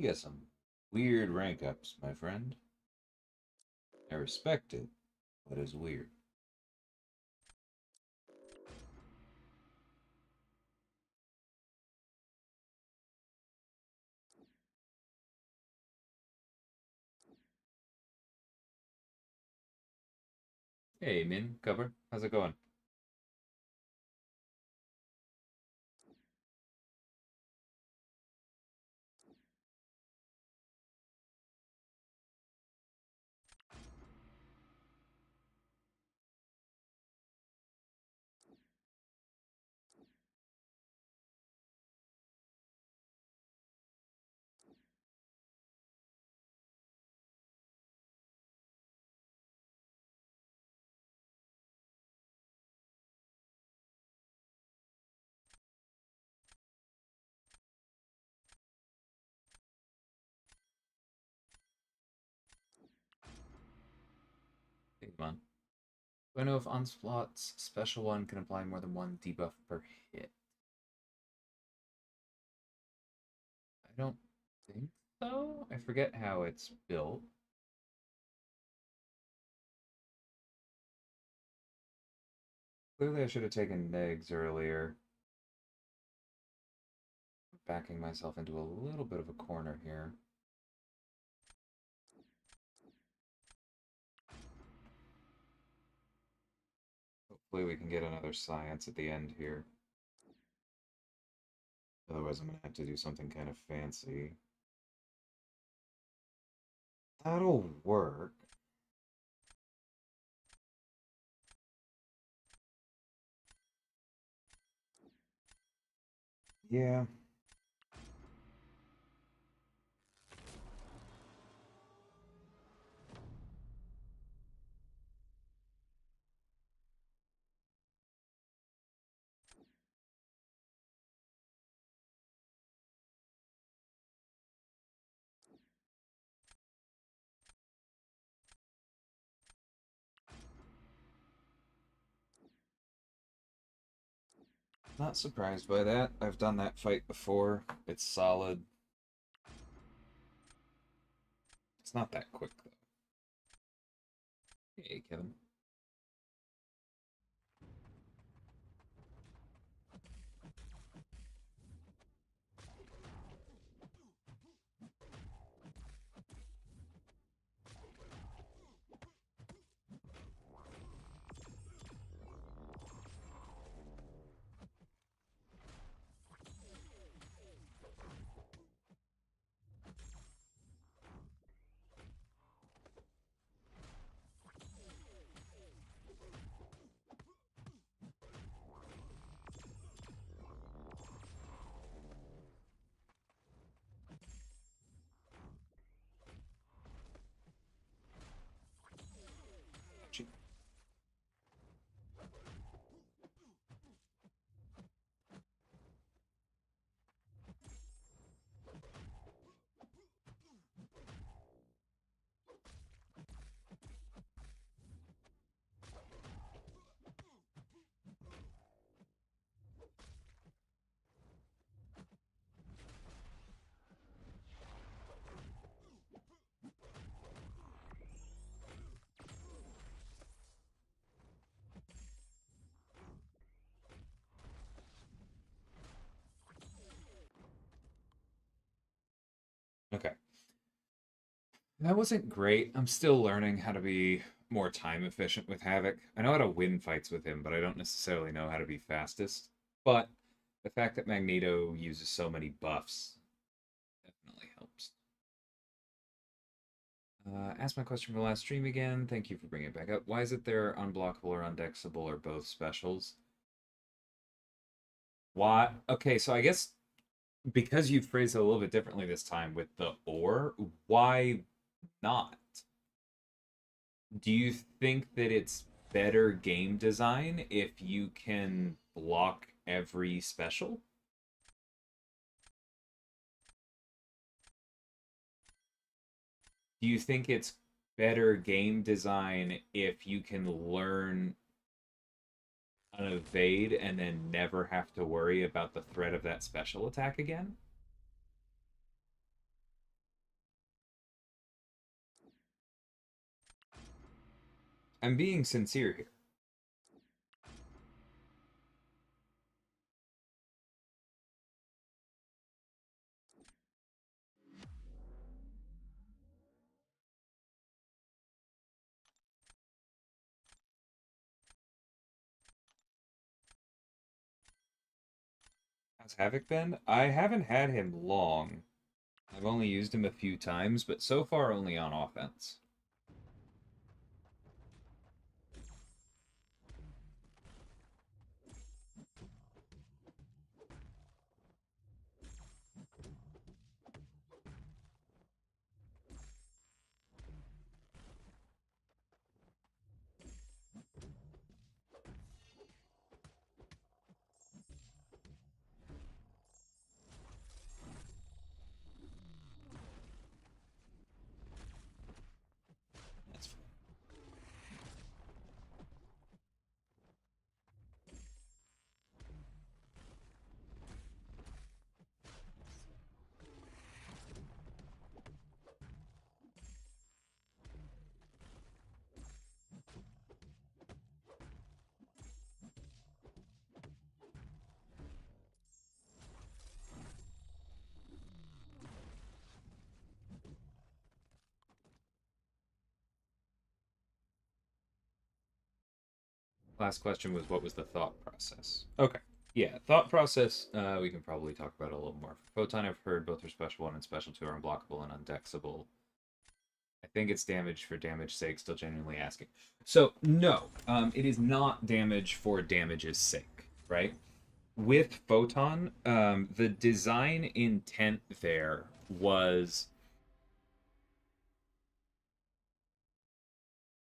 You got some weird rank ups, my friend. I respect it, but it's weird. Hey, Min, cover. How's it going? Hey, come on. Do I know if Onslaught's special one can apply more than one debuff per hit? I don't think so. I forget how it's built. Clearly, I should have taken negs earlier. Backing myself into a little bit of a corner here. Hopefully, we can get another science at the end here. Otherwise, I'm going to have to do something kind of fancy. That'll work. Yeah. Not surprised by that. I've done that fight before. It's solid. It's not that quick, though. Hey, Kevin. Okay. That wasn't great. I'm still learning how to be more time efficient with Havoc. I know how to win fights with him, but I don't necessarily know how to be fastest. But the fact that Magneto uses so many buffs definitely helps. Ask my question from the last stream again. Thank you for bringing it back up. Why is it they're unblockable or undexable or both specials? Why? Okay, so I guess because you phrased it a little bit differently this time with the or, why not? Do you think that it's better game design if you can block every special? Do you think it's better game design if you can learn an evade and then never have to worry about the threat of that special attack again? I'm being sincere here. How's Havoc been? I haven't had him long. I've only used him a few times, but so far only on offense. That's fine. Last question was, what was the thought process? Okay. Yeah, thought process, we can probably talk about it a little more. For Photon, I've heard both her special 1 and special 2 are unblockable and undexable. I think it's damage for damage sake, still genuinely asking. So, no, it is not damage for damage's sake, right? With Photon, the design intent there was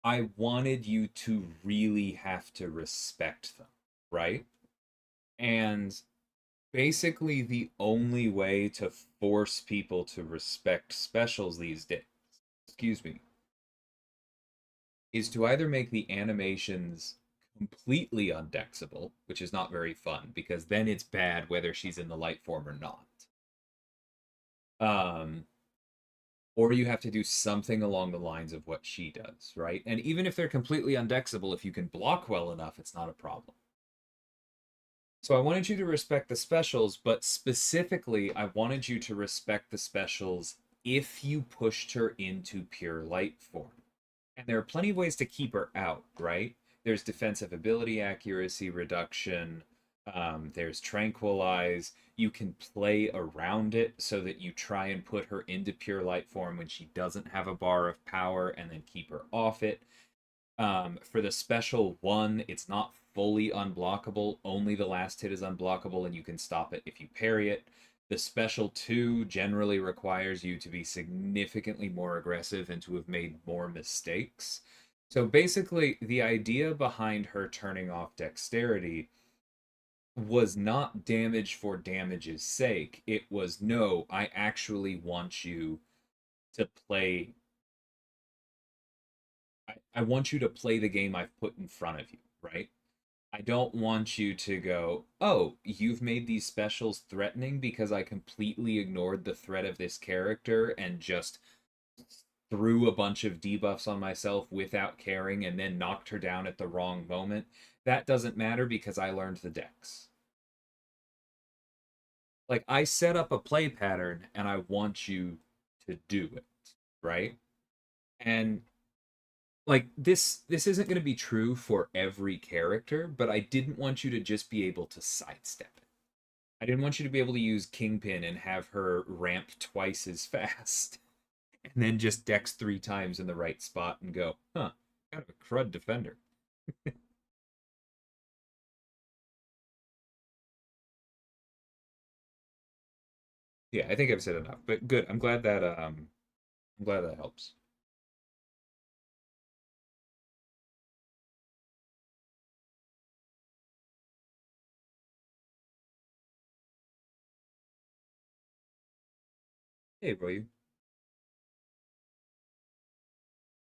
I wanted you to really have to respect them, right? And basically, the only way to force people to respect specials these days, excuse me, is to either make the animations completely undexable, which is not very fun because then it's bad whether she's in the light form or not. Um, or you have to do something along the lines of what she does, right? And even if they're completely undexable, if you can block well enough, it's not a problem. So I wanted you to respect the specials, but specifically, I wanted you to respect the specials if you pushed her into pure light form. And there are plenty of ways to keep her out, right? There's defensive ability accuracy reduction. There's tranquilize. You can play around it so that you try and put her into pure light form when she doesn't have a bar of power and then keep her off it. For the special 1, it's not fully unblockable. Only the last hit is unblockable, and you can stop it if you parry it. The special 2 generally requires you to be significantly more aggressive and to have made more mistakes. So basically, the idea behind her turning off dexterity was not damage for damage's sake. It was, no, I actually want you to play. I want you to play the game I've put in front of you, right? I don't want you to go, oh, you've made these specials threatening because I completely ignored the threat of this character and just threw a bunch of debuffs on myself without caring and then knocked her down at the wrong moment. That doesn't matter because I learned the decks. Like, I set up a play pattern and I want you to do it, right? And like this isn't going to be true for every character, but I didn't want you to just be able to sidestep it. I didn't want you to be able to use Kingpin and have her ramp twice as fast and then just dex 3 times in the right spot and go, huh, kind of a crud defender. Yeah, I think I've said enough, but good. I'm glad that helps. Hey, bro,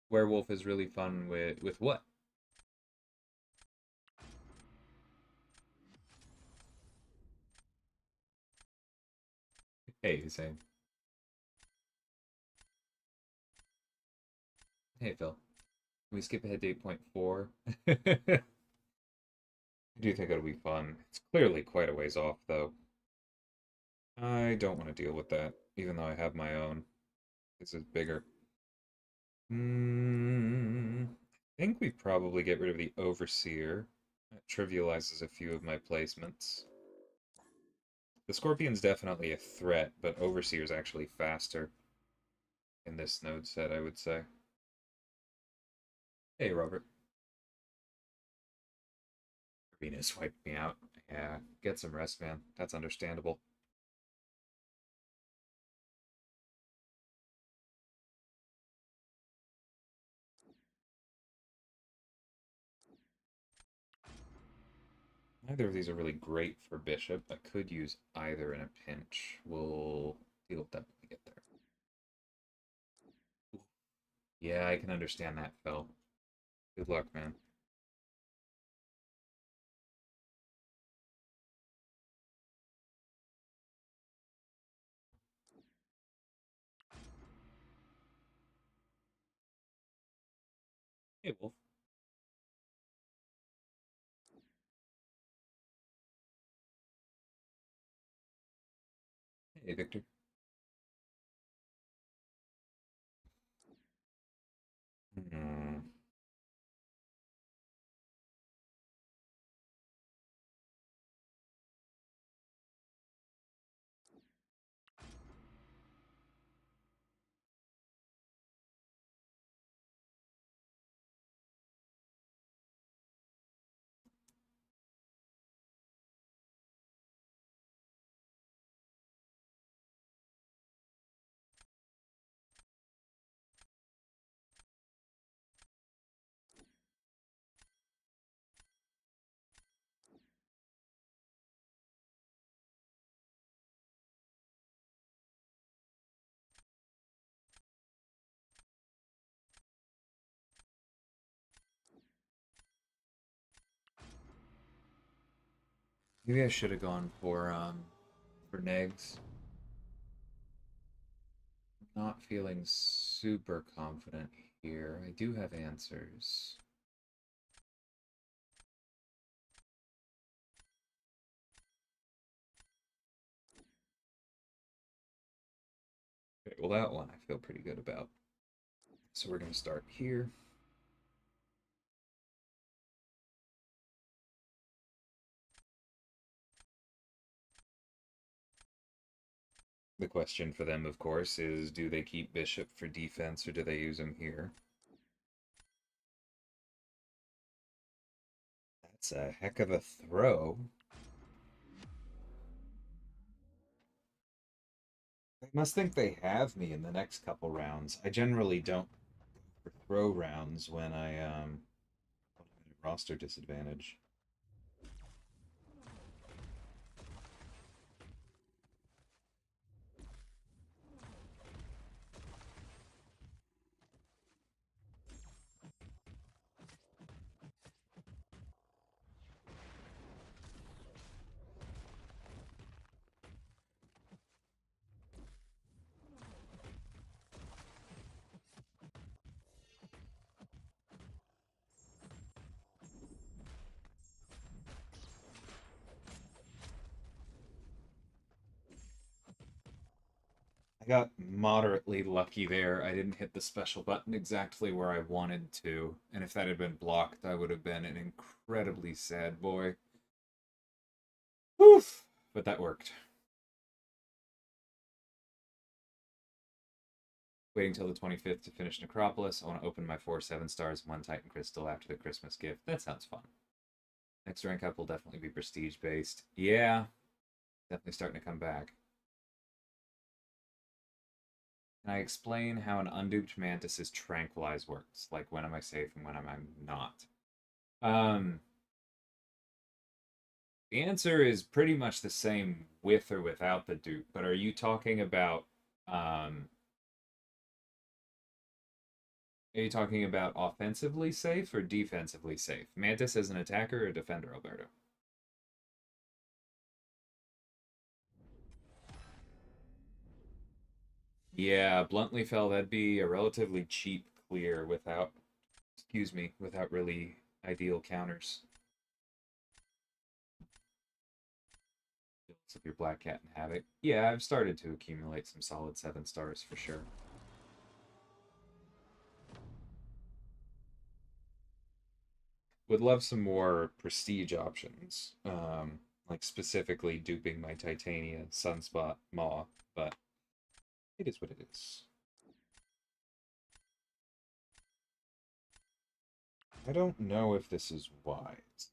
werewolf is really fun with what? Hey, same. Hey, Phil. we skip ahead to 8.4? I do think it'll be fun. It's clearly quite a ways off, though. I don't want to deal with that, even though I have my own. This is bigger. I think we probably get rid of the Overseer. That trivializes a few of my placements. The Scorpion's definitely a threat, but Overseer's actually faster in this node set, I would say. Hey, Robert. Venus wiped me out. Yeah, get some rest, man. That's understandable. Neither of these are really great for Bishop. I could use either in a pinch. We'll definitely get there. Yeah, I can understand that, Phil. Good luck, man. Hey, Wolf. Hey, Victor. Hmm. Maybe I should have gone for Negs. Not feeling super confident here. I do have answers. Okay, well, that one I feel pretty good about. So we're going to start here. The question for them, of course, is do they keep Bishop for defense or do they use him here? That's a heck of a throw. They must think they have me in the next couple rounds. I generally don't for throw rounds when I'm at a roster disadvantage. I got moderately lucky there. I didn't hit the special button exactly where I wanted to, and if that had been blocked, I would have been an incredibly sad boy. Oof! But that worked. Waiting till the 25th to finish Necropolis. I want to open my 4 7 stars, 1 Titan Crystal after the Christmas gift. That sounds fun. Next rank up will definitely be prestige based. Yeah, definitely starting to come back. Can I explain how an unduped Mantis's Tranquilize works? Like, when am I safe and when am I not? Um, the answer is pretty much the same with or without the dupe, but are you talking about um are you talking about offensively safe or defensively safe? Mantis as an attacker or defender, Alberto? Yeah, bluntly fell, that'd be a relatively cheap clear without Excuse me, without really ideal counters. Of your Black Cat and Havoc. Yeah, I've started to accumulate some solid 7 stars for sure. Would love some more prestige options. Like specifically duping my Titania, Sunspot, Maw, but it is what it is. I don't know if this is wise.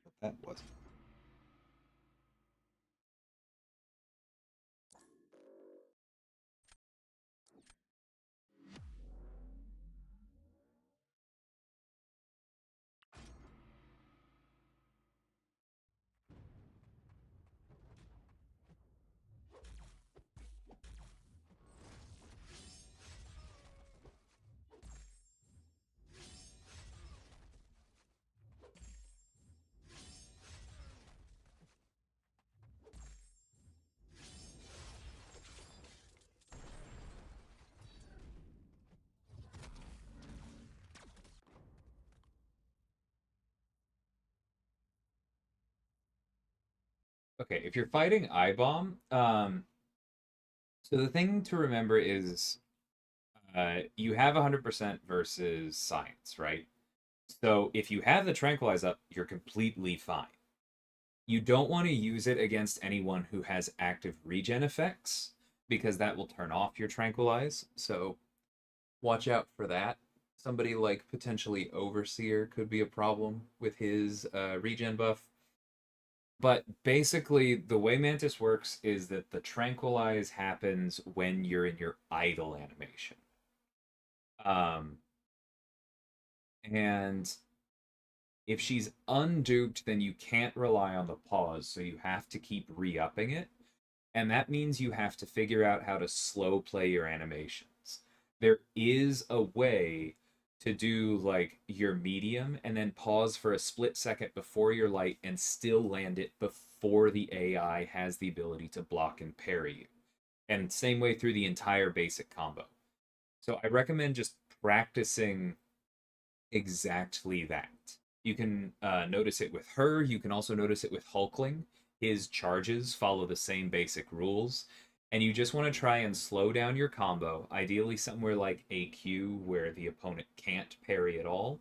But that wasn't. Okay, if you're fighting I-Bomb, so the thing to remember is you have 100% versus science, right? So if you have the Tranquilize up, you're completely fine. You don't want to use it against anyone who has active regen effects because that will turn off your Tranquilize. So watch out for that. Somebody like potentially Overseer could be a problem with his regen buff. But basically, the way Mantis works is that the Tranquilize happens when you're in your idle animation. Um, and if she's unduped, then you can't rely on the pause, so you have to keep re-upping it. And that means you have to figure out how to slow play your animations. There is a way to do like your medium and then pause for a split second before your light and still land it before the AI has the ability to block and parry you. And same way through the entire basic combo. So I recommend just practicing exactly that. You can notice it with her. You can also notice it with Hulkling. His charges follow the same basic rules. And you just want to try and slow down your combo, ideally somewhere like AQ where the opponent can't parry at all.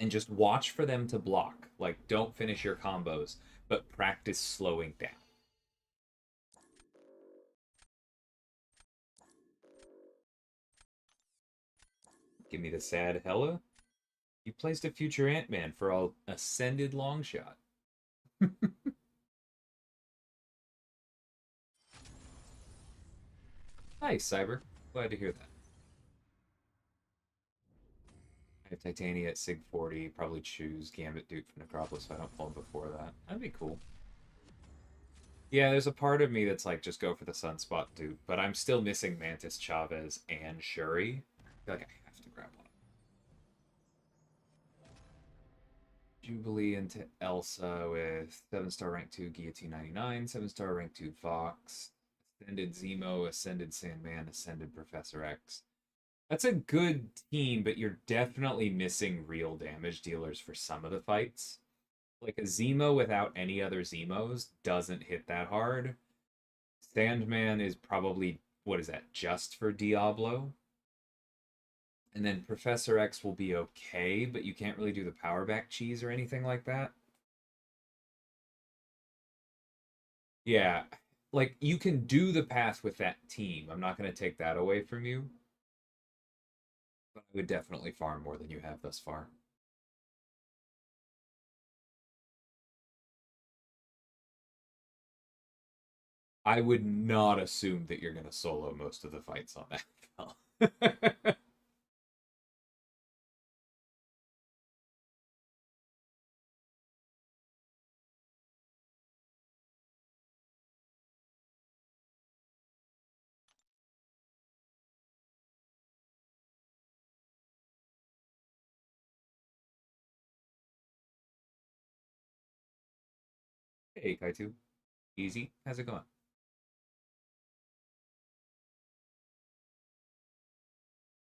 And just watch for them to block. Like, don't finish your combos, but practice slowing down. Give me the sad Hella. You placed a future Ant-Man for all ascended long shot. Nice, Cyber. Glad to hear that. I have Titania at Sig 40. Probably choose Gambit Duke from Necropolis if I don't pull him before that. That'd be cool. Yeah, there's a part of me that's like, just go for the Sunspot Duke, but I'm still missing Mantis, Chavez, and Shuri. I feel like I have to grab one. Jubilee into Elsa with 7-star rank 2 Guillotine 99, 7-star rank 2 Vox, Ascended Zemo, Ascended Sandman, Ascended Professor X. That's a good team, but you're definitely missing real damage dealers for some of the fights. Like a Zemo without any other Zemos doesn't hit that hard. Sandman is probably, what is that, just for Diablo? And then Professor X will be okay, but you can't really do the power back cheese or anything like that. Yeah, like you can do the path with that team. I'm not going to take that away from you, but I would definitely farm more than you have thus far. I would not assume that you're going to solo most of the fights on that spell. Hey, Kaitu. Easy. How's it going?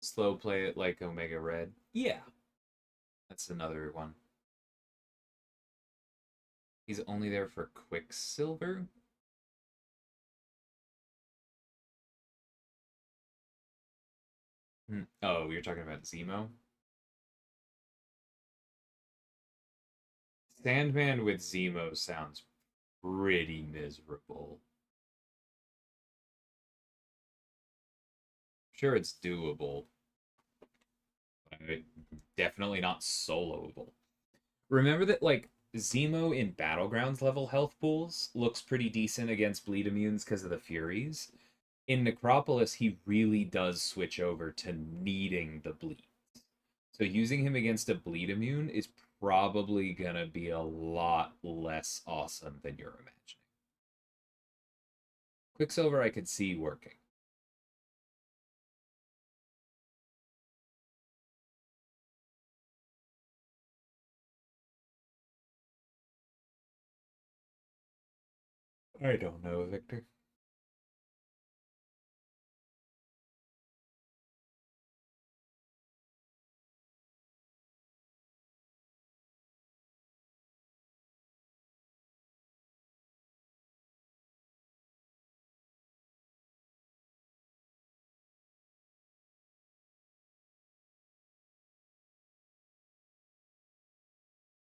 Slow play it like Omega Red. Yeah, that's another one. He's only there for Quicksilver? Oh, you're talking about Zemo? Sandman with Zemo sounds pretty miserable. Sure, it's doable, but definitely not soloable. Remember that, like, Zemo in Battlegrounds level health pools looks pretty decent against bleed immunes because of the Furies. In Necropolis, he really does switch over to needing the bleed. So using him against a bleed immune is probably gonna be a lot less awesome than you're imagining. Quicksilver, I could see working. I don't know, Victor.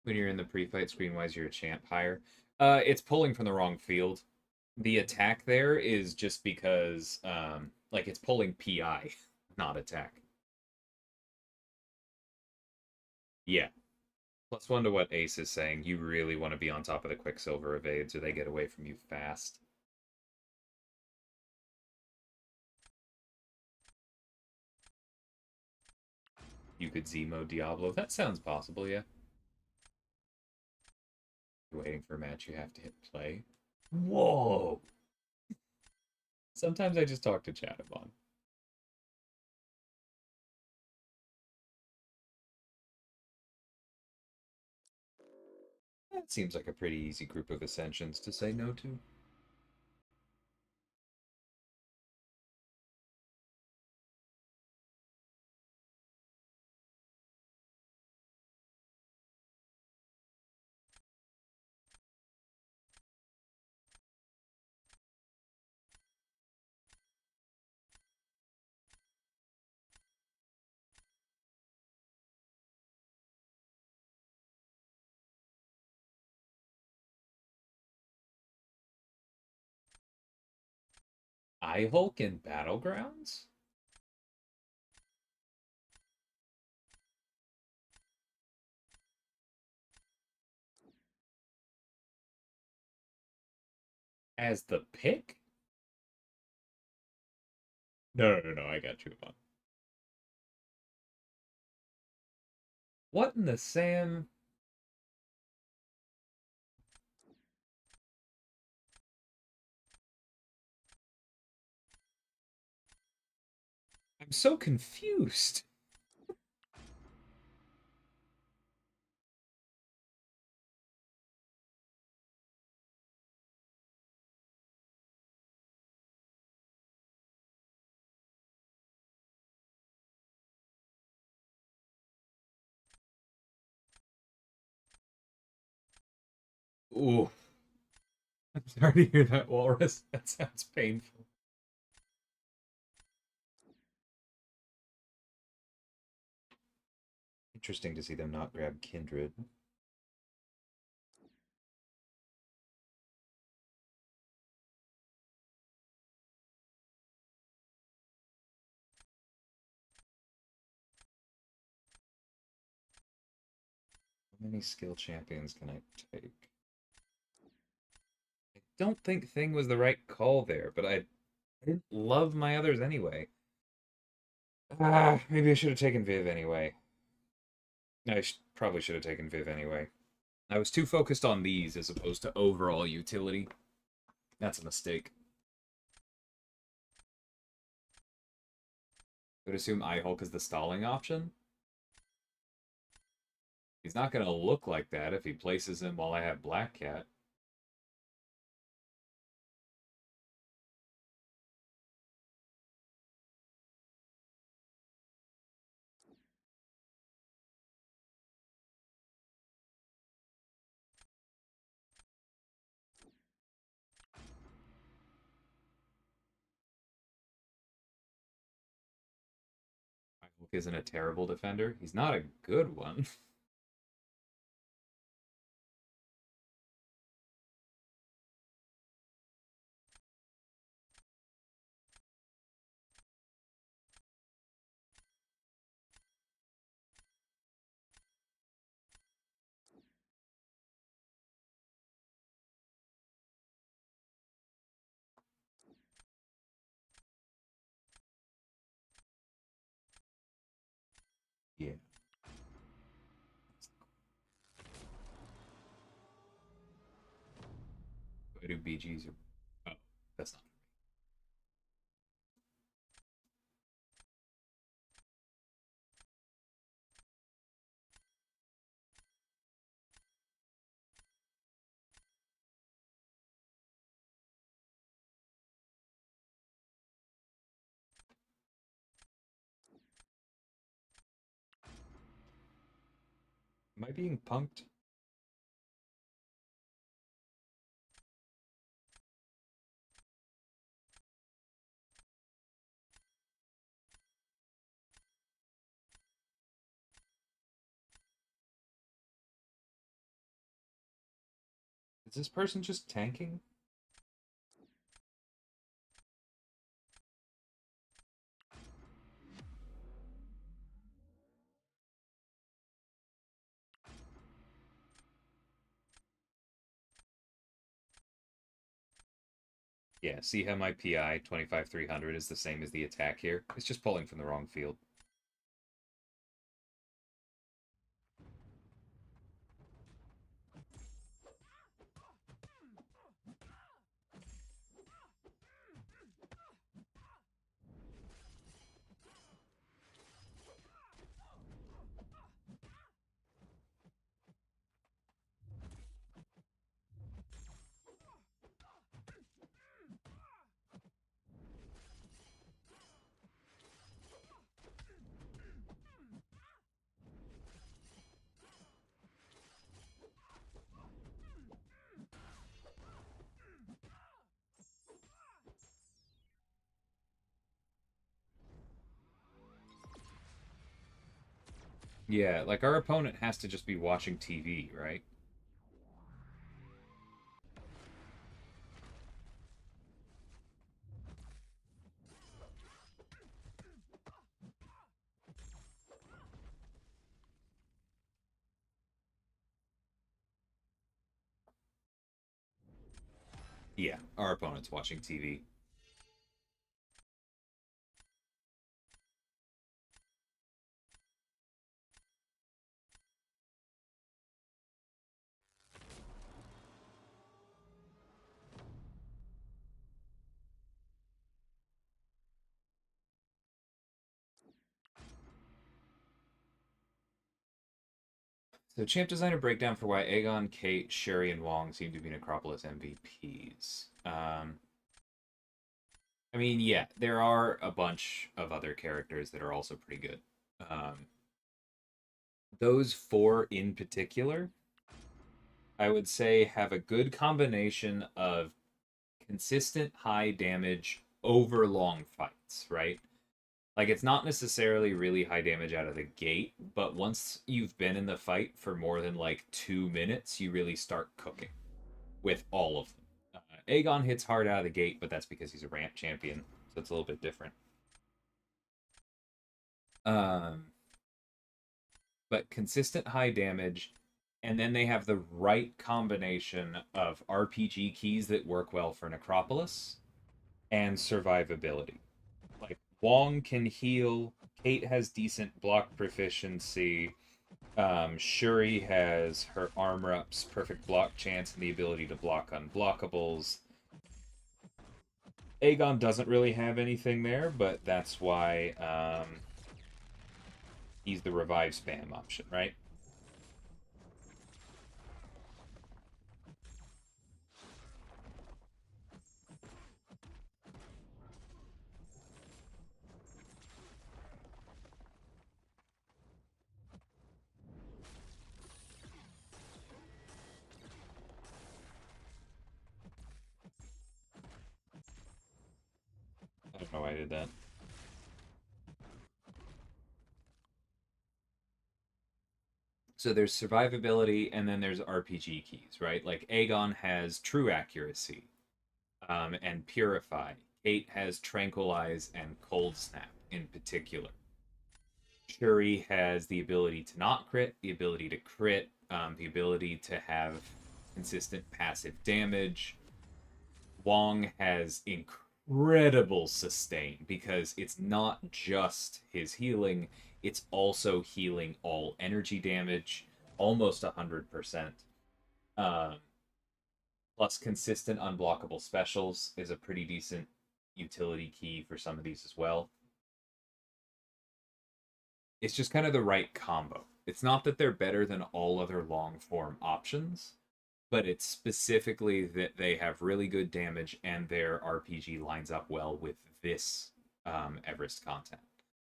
When you're in the pre-fight screen, why is your champ higher? It's pulling from the wrong field. The attack there is just because, like, it's pulling PI, not attack. Yeah. +1 to what Ace is saying. You really want to be on top of the Quicksilver evades, or they get away from you fast. You could Zemo Diablo. That sounds possible, yeah. You're waiting for a match, you have to hit play. Whoa! Sometimes I just talk to Chatterbox. That seems like a pretty easy group of Ascensions to say no to. I Hulk in Battlegrounds? As the pick? No, I got you, on. What in the Sam? I'm so confused. Ooh, I'm sorry to hear that, Walrus. That sounds painful. Interesting to see them not grab Kindred. How many skill champions can I take? I don't think Thing was the right call there, but I didn't love my others anyway. Maybe I should have taken Viv anyway. Probably should have taken Viv anyway. I was too focused on these as opposed to overall utility. That's a mistake. I would assume Hulk is the stalling option. He's not going to look like that if he places him while I have Black Cat. isn't a terrible defender. He's not a good one. Yeah. I do BGs. Oh, that's not. Am I being punked? Is this person just tanking? Yeah, see how my PI 25,300 is the same as the attack here? It's just pulling from the wrong field. Yeah, like our opponent has to just be watching TV, right? Yeah, our opponent's watching TV. So, champ designer breakdown for why Aegon, Kate, Sherry, and Wong seem to be Necropolis MVPs. I mean, yeah, there are a bunch of other characters that are also pretty good. Um, those four in particular, I would say, have a good combination of consistent high damage over long fights, right? Like, it's not necessarily really high damage out of the gate, but once you've been in the fight for more than like 2 minutes, you really start cooking with all of them. Aegon hits hard out of the gate, but that's because he's a ramp champion, so it's a little bit different. Um, but consistent high damage, and then they have the right combination of RPG keys that work well for Necropolis and survivability. Like Wong can heal, Kate has decent block proficiency, Shuri has her armor ups, perfect block chance, and the ability to block unblockables. Aegon doesn't really have anything there, but that's why he's the revive spam option, right? I don't know why I did that. So there's survivability, and then there's RPG keys, right? Like Aegon has true accuracy, and purify. Kate has tranquilize and cold snap in particular. Shuri has the ability to not crit, the ability to crit, the ability to have consistent passive damage. Wong has incredible sustain because it's not just his healing, it's also healing all energy damage, almost 100%. Um, Plus, consistent unblockable specials is a pretty decent utility key for some of these as well. It's just kind of the right combo. It's not that they're better than all other long form options, but it's specifically that they have really good damage and their RPG lines up well with this Everest content.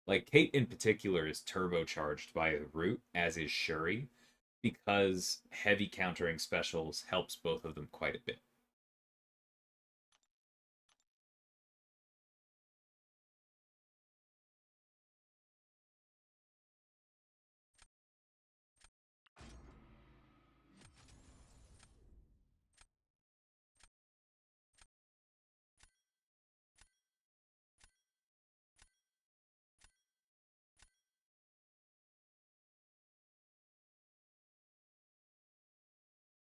Like Kate in particular is turbocharged by the root, as is Shuri, because heavy countering specials helps both of them quite a bit.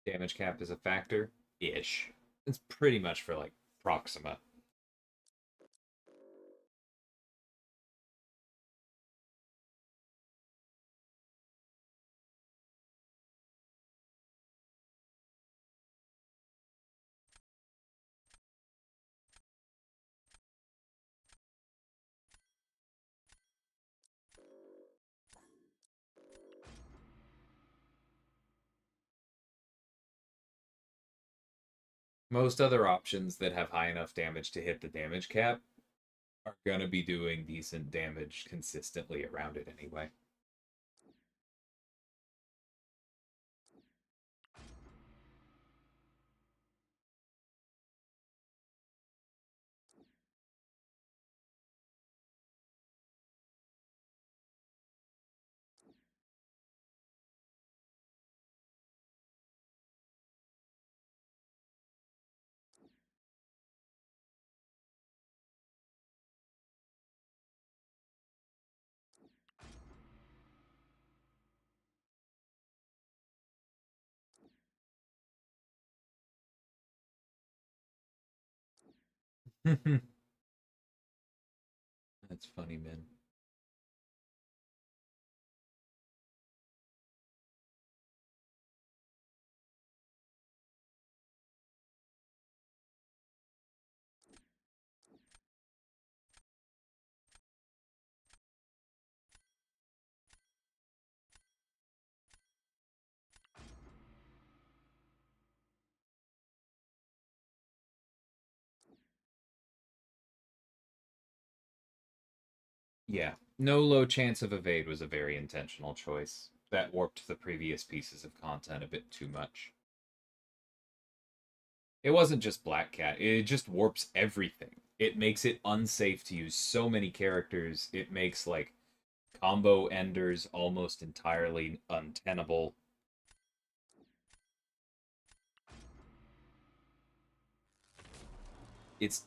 Damage cap is a factor ish. It's pretty much for like Proxima. Most other options that have high enough damage to hit the damage cap are going to be doing decent damage consistently around it anyway. That's funny, man. Yeah, no low chance of evade was a very intentional choice. That warped the previous pieces of content a bit too much. It wasn't just Black Cat, it just warps everything. It makes it unsafe to use so many characters. It makes like combo enders almost entirely untenable. It's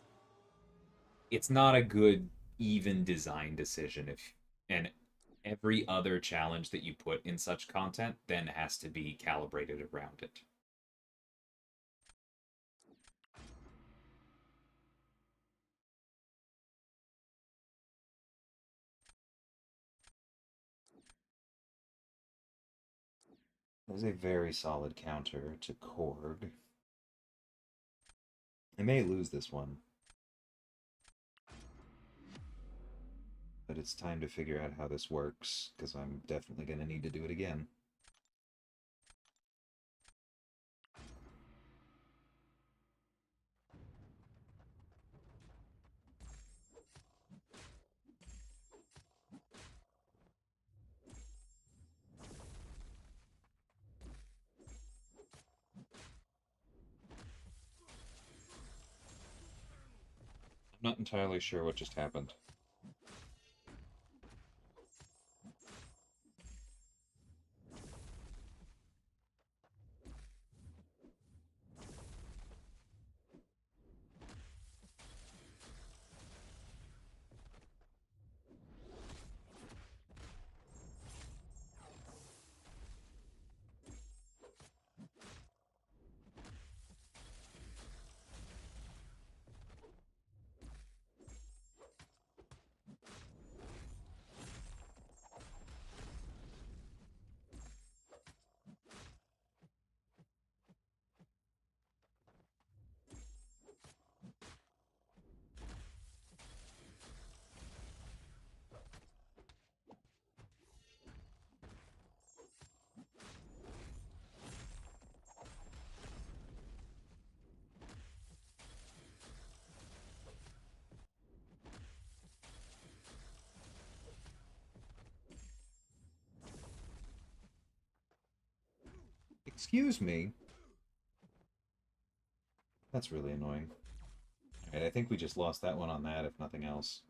it's not a good even design decision if and every other challenge that you put in such content then has to be calibrated around it. That was a very solid counter to Korg. I may lose this one, but it's time to figure out how this works, because I'm definitely going to need to do it again. I'm not entirely sure what just happened. Excuse me. That's really annoying. Alright, I think we just lost that one on that, if nothing else.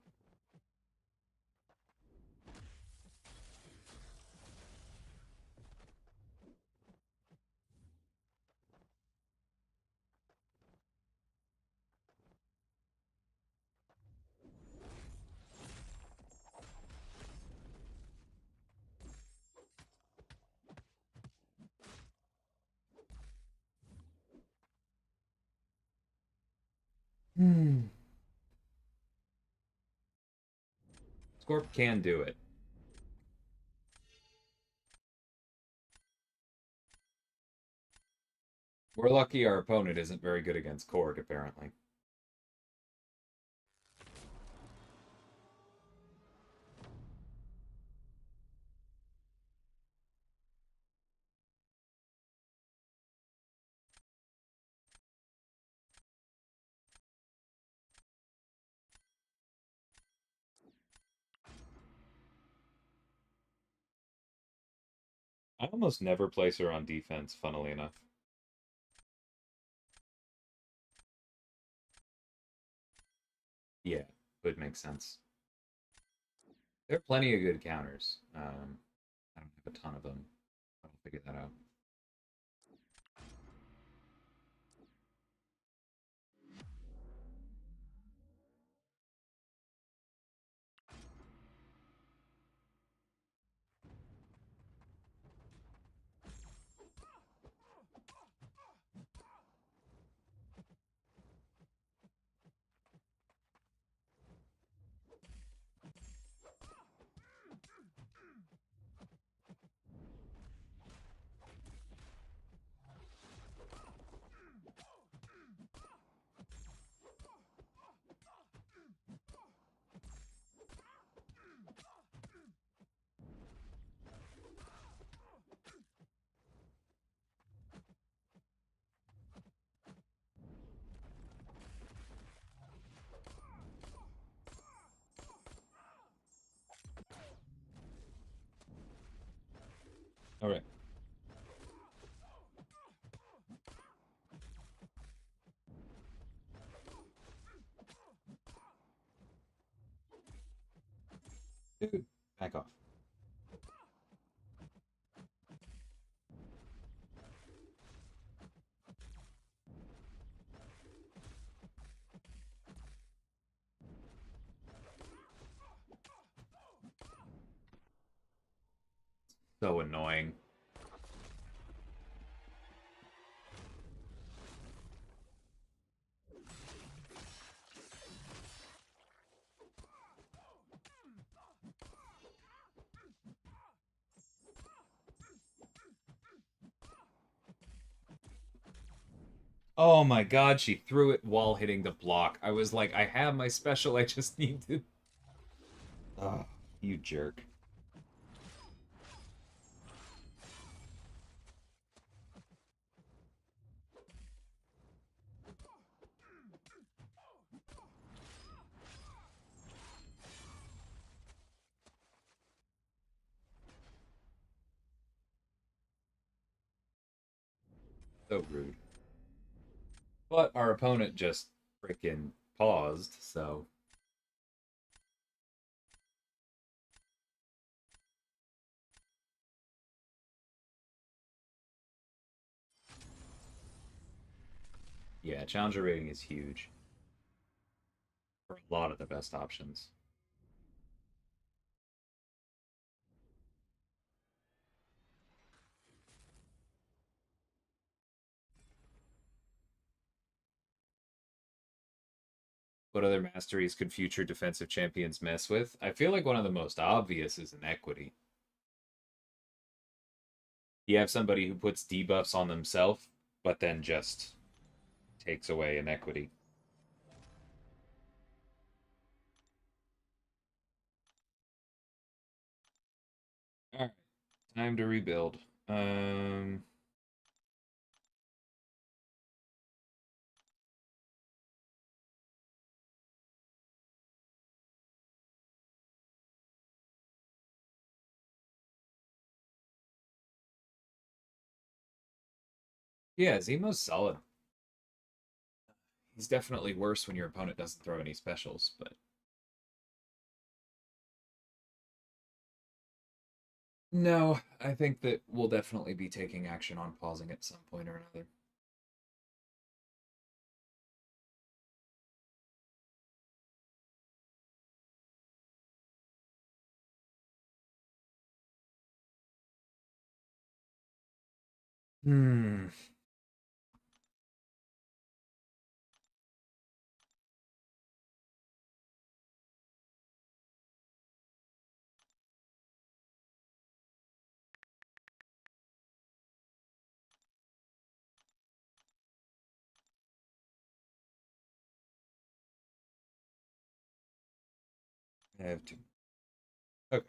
Hmm. Scorp can do it. We're lucky our opponent isn't very good against Korg, apparently. I almost never place her on defense, funnily enough. Yeah, would make sense. There are plenty of good counters. I don't have a ton of them. I'll figure that out. All right. Dude, back off. So annoying. Oh my god, she threw it while hitting the block. I was like, I have my special, I just need to... Oh, you jerk. So rude. But our opponent just freaking paused, so... Yeah, challenger rating is huge. For a lot of the best options. What other masteries could future defensive champions mess with? I feel like one of the most obvious is inequity. You have somebody who puts debuffs on themselves, but then just takes away inequity. All right, time to rebuild. Um, Yeah, Zemo's solid. He's definitely worse when your opponent doesn't throw any specials, but no, I think that we'll definitely be taking action on pausing at some point or another. Hmm. I have two. Okay. I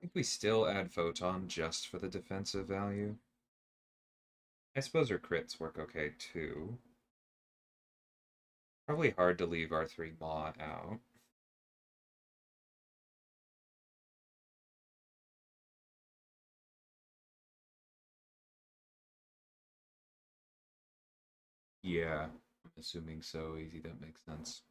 think we still add Photon just for the defensive value. I suppose her crits work okay too. Probably hard to leave R3 Maw out. Yeah, I'm assuming so. Easy, that makes sense.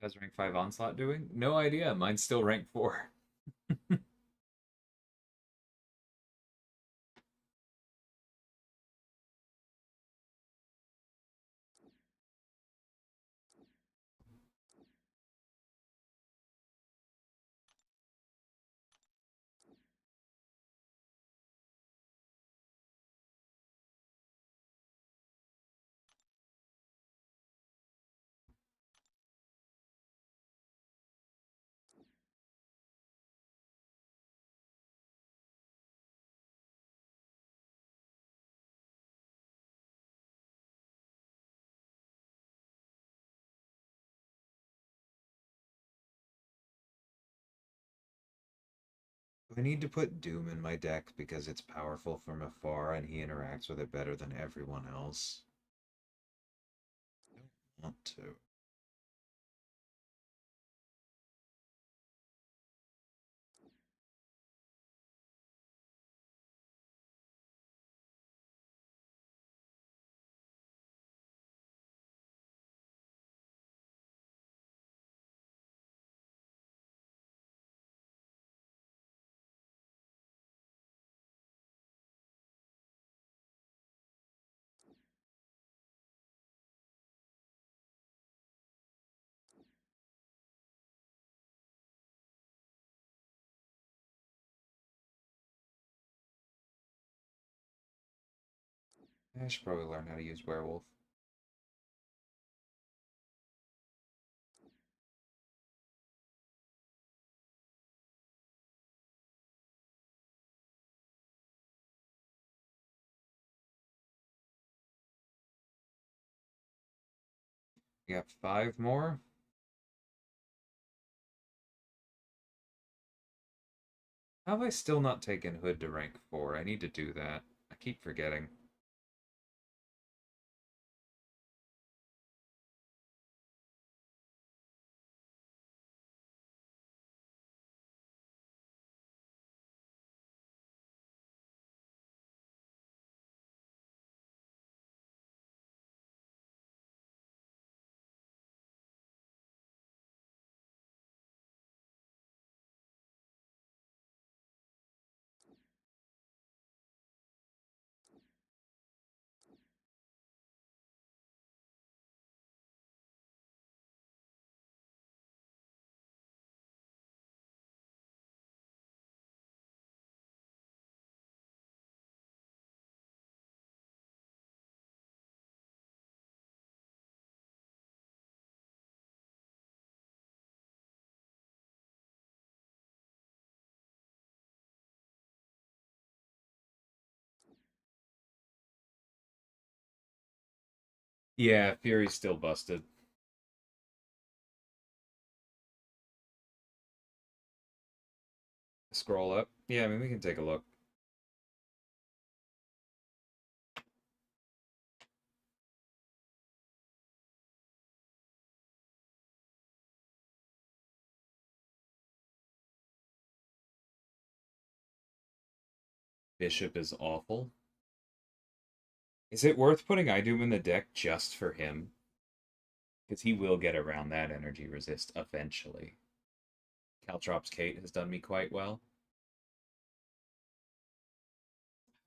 How's rank 5 Onslaught doing? No idea. Mine's still rank 4. I need to put Doom in my deck because it's powerful from afar and he interacts with it better than everyone else. I don't want to. I should probably learn how to use Werewolf. We got 5 more. How have I still not taken Hood to rank 4? I need to do that. I keep forgetting. Yeah, Fury's still busted. Scroll up. Yeah, I mean, we can take a look. Bishop is awful. Is it worth putting Idum in the deck just for him? Because he will get around that energy resist eventually. Caltrops Kate has done me quite well.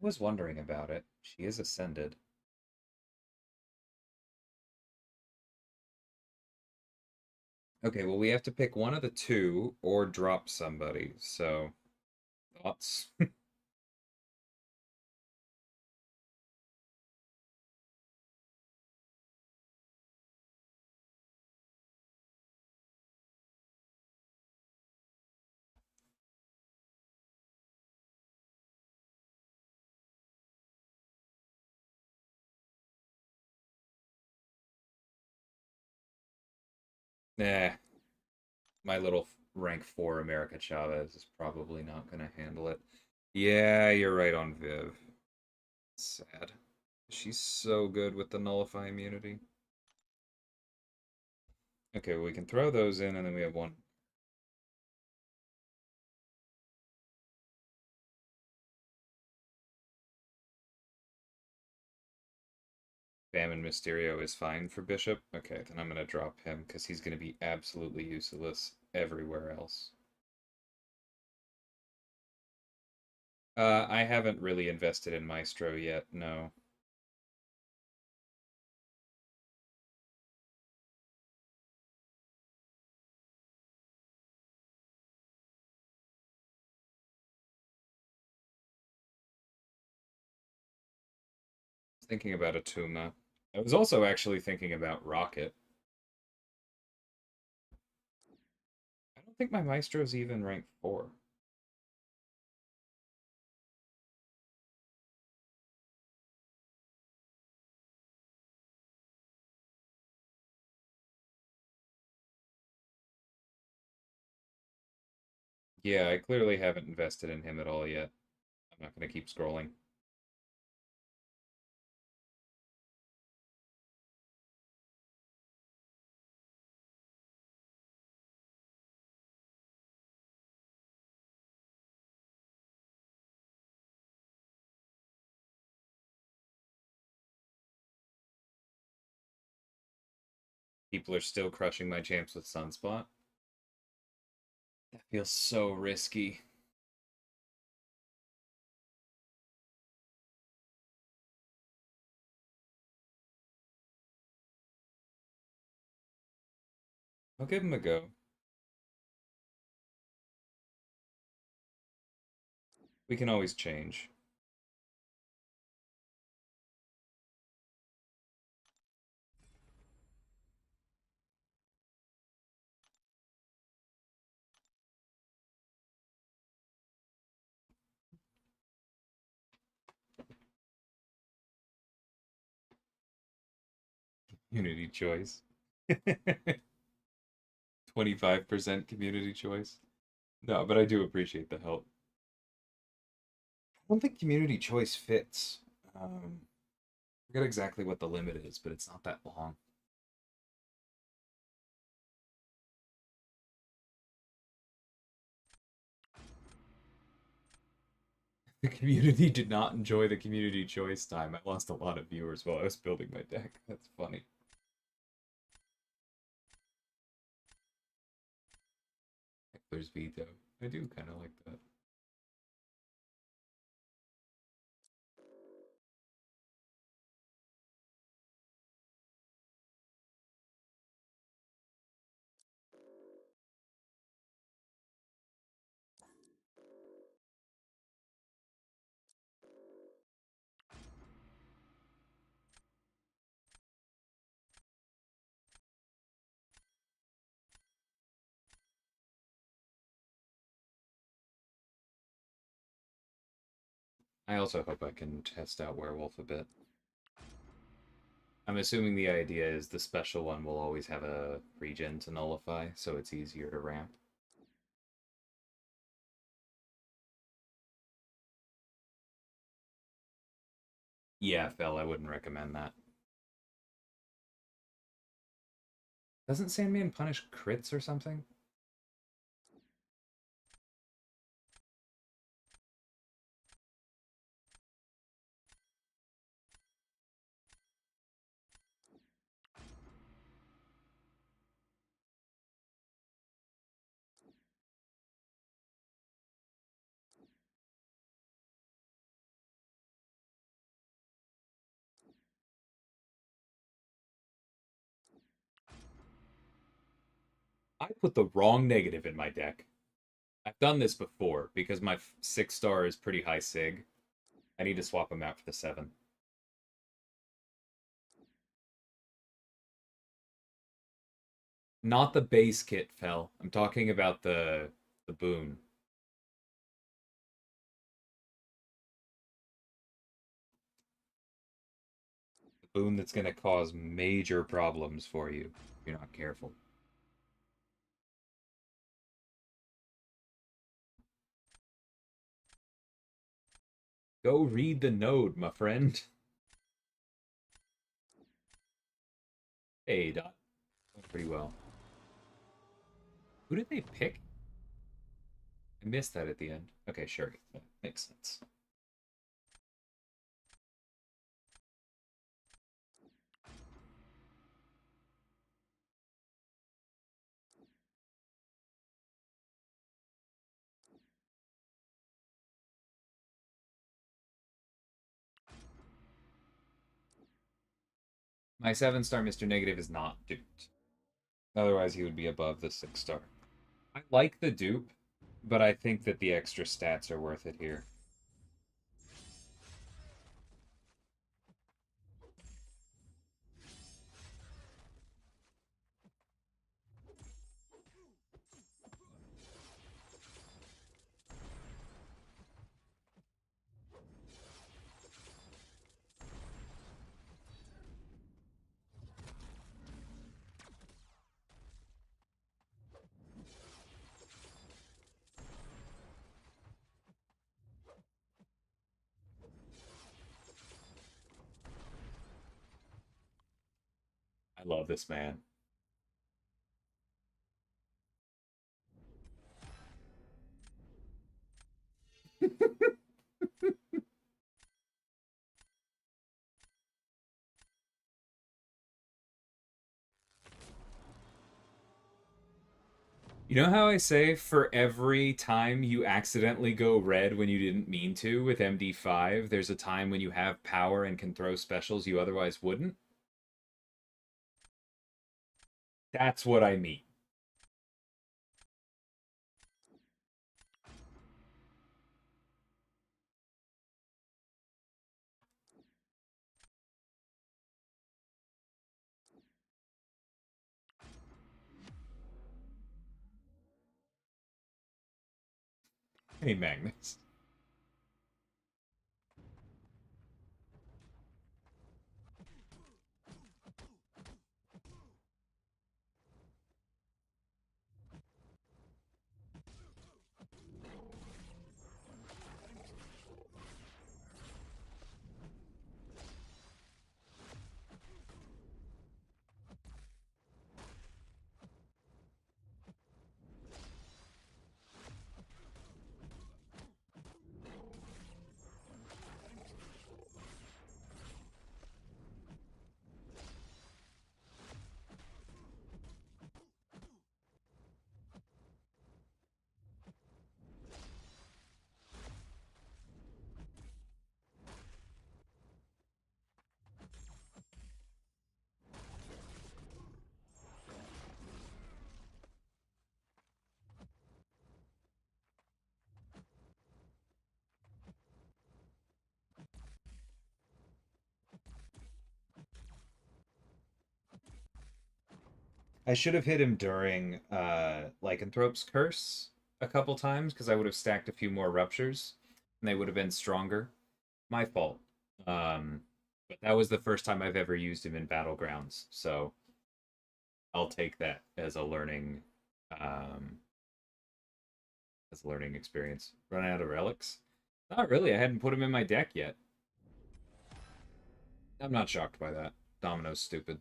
I was wondering about it. She is ascended. Okay, well, we have to pick one of the two or drop somebody. So, thoughts? Nah, my little rank 4 America Chavez is probably not going to handle it. Yeah, you're right on Viv. Sad. She's so good with the Nullify immunity. Okay, well, we can throw those in, and then we have one. Famine Mysterio is fine for Bishop. Okay, then I'm going to drop him because he's going to be absolutely useless everywhere else. I haven't really invested in Maestro yet, no. Thinking about Atuma. I was also actually thinking about Rocket. I don't think my Maestro's even rank 4. Yeah, I clearly haven't invested in him at all yet. I'm not going to keep scrolling. People are still crushing my champs with Sunspot. That feels so risky. I'll give him a go. We can always change. Community choice. 25% community choice. No, but I do appreciate the help. I don't think community choice fits. I forget exactly what the limit is, but it's not that long. The community did not enjoy the community choice time. I lost a lot of viewers while I was building my deck. That's funny. Heckler's veto. I do kind of like that. I also hope I can test out Werewolf a bit. I'm assuming the idea is the special one will always have a regen to nullify, so it's easier to ramp. Yeah, Fel, I wouldn't recommend that. Doesn't Sandman punish crits or something? I put the wrong negative in my deck. I've done this before because my 6-star is pretty high sig. I need to swap him out for the 7. Not the base kit, Fel. I'm talking about the boon. The boon that's going to cause major problems for you if you're not careful. Go read the node, my friend. Hey, Dot. Went pretty well. Who did they pick? I missed that at the end. Okay, sure. That makes sense. My 7-star Mr. Negative is not duped. Otherwise, he would be above the 6-star. I like the dupe, but I think that the extra stats are worth it here. I love this man. You know how I say for every time you accidentally go red when you didn't mean to with MD5, there's a time when you have power and can throw specials you otherwise wouldn't? That's what I mean. Hey, Magnus. I should have hit him during Lycanthrope's Curse a couple times because I would have stacked a few more ruptures and they would have been stronger. My fault. Um, But that was the first time I've ever used him in Battlegrounds, so I'll take that um, as a learning experience. Run out of relics? Not really. I hadn't put him in my deck yet. I'm not shocked by that. Domino's stupid.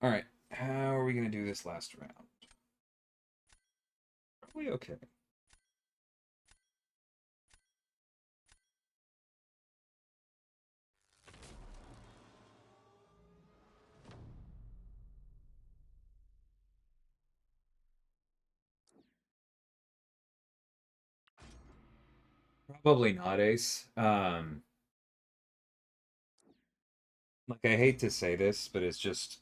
All right, how are we gonna do this last round? Probably okay. Probably not, Ace. Like I hate to say this, but it's just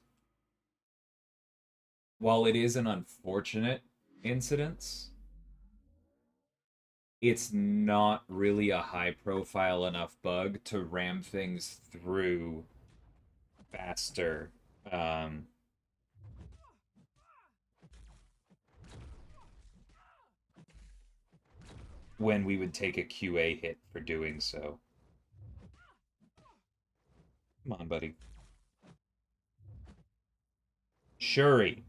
while it is an unfortunate incident, it's not really a high profile enough bug to ram things through faster. Um, when we would take a QA hit for doing so. Come on, buddy. Shuri.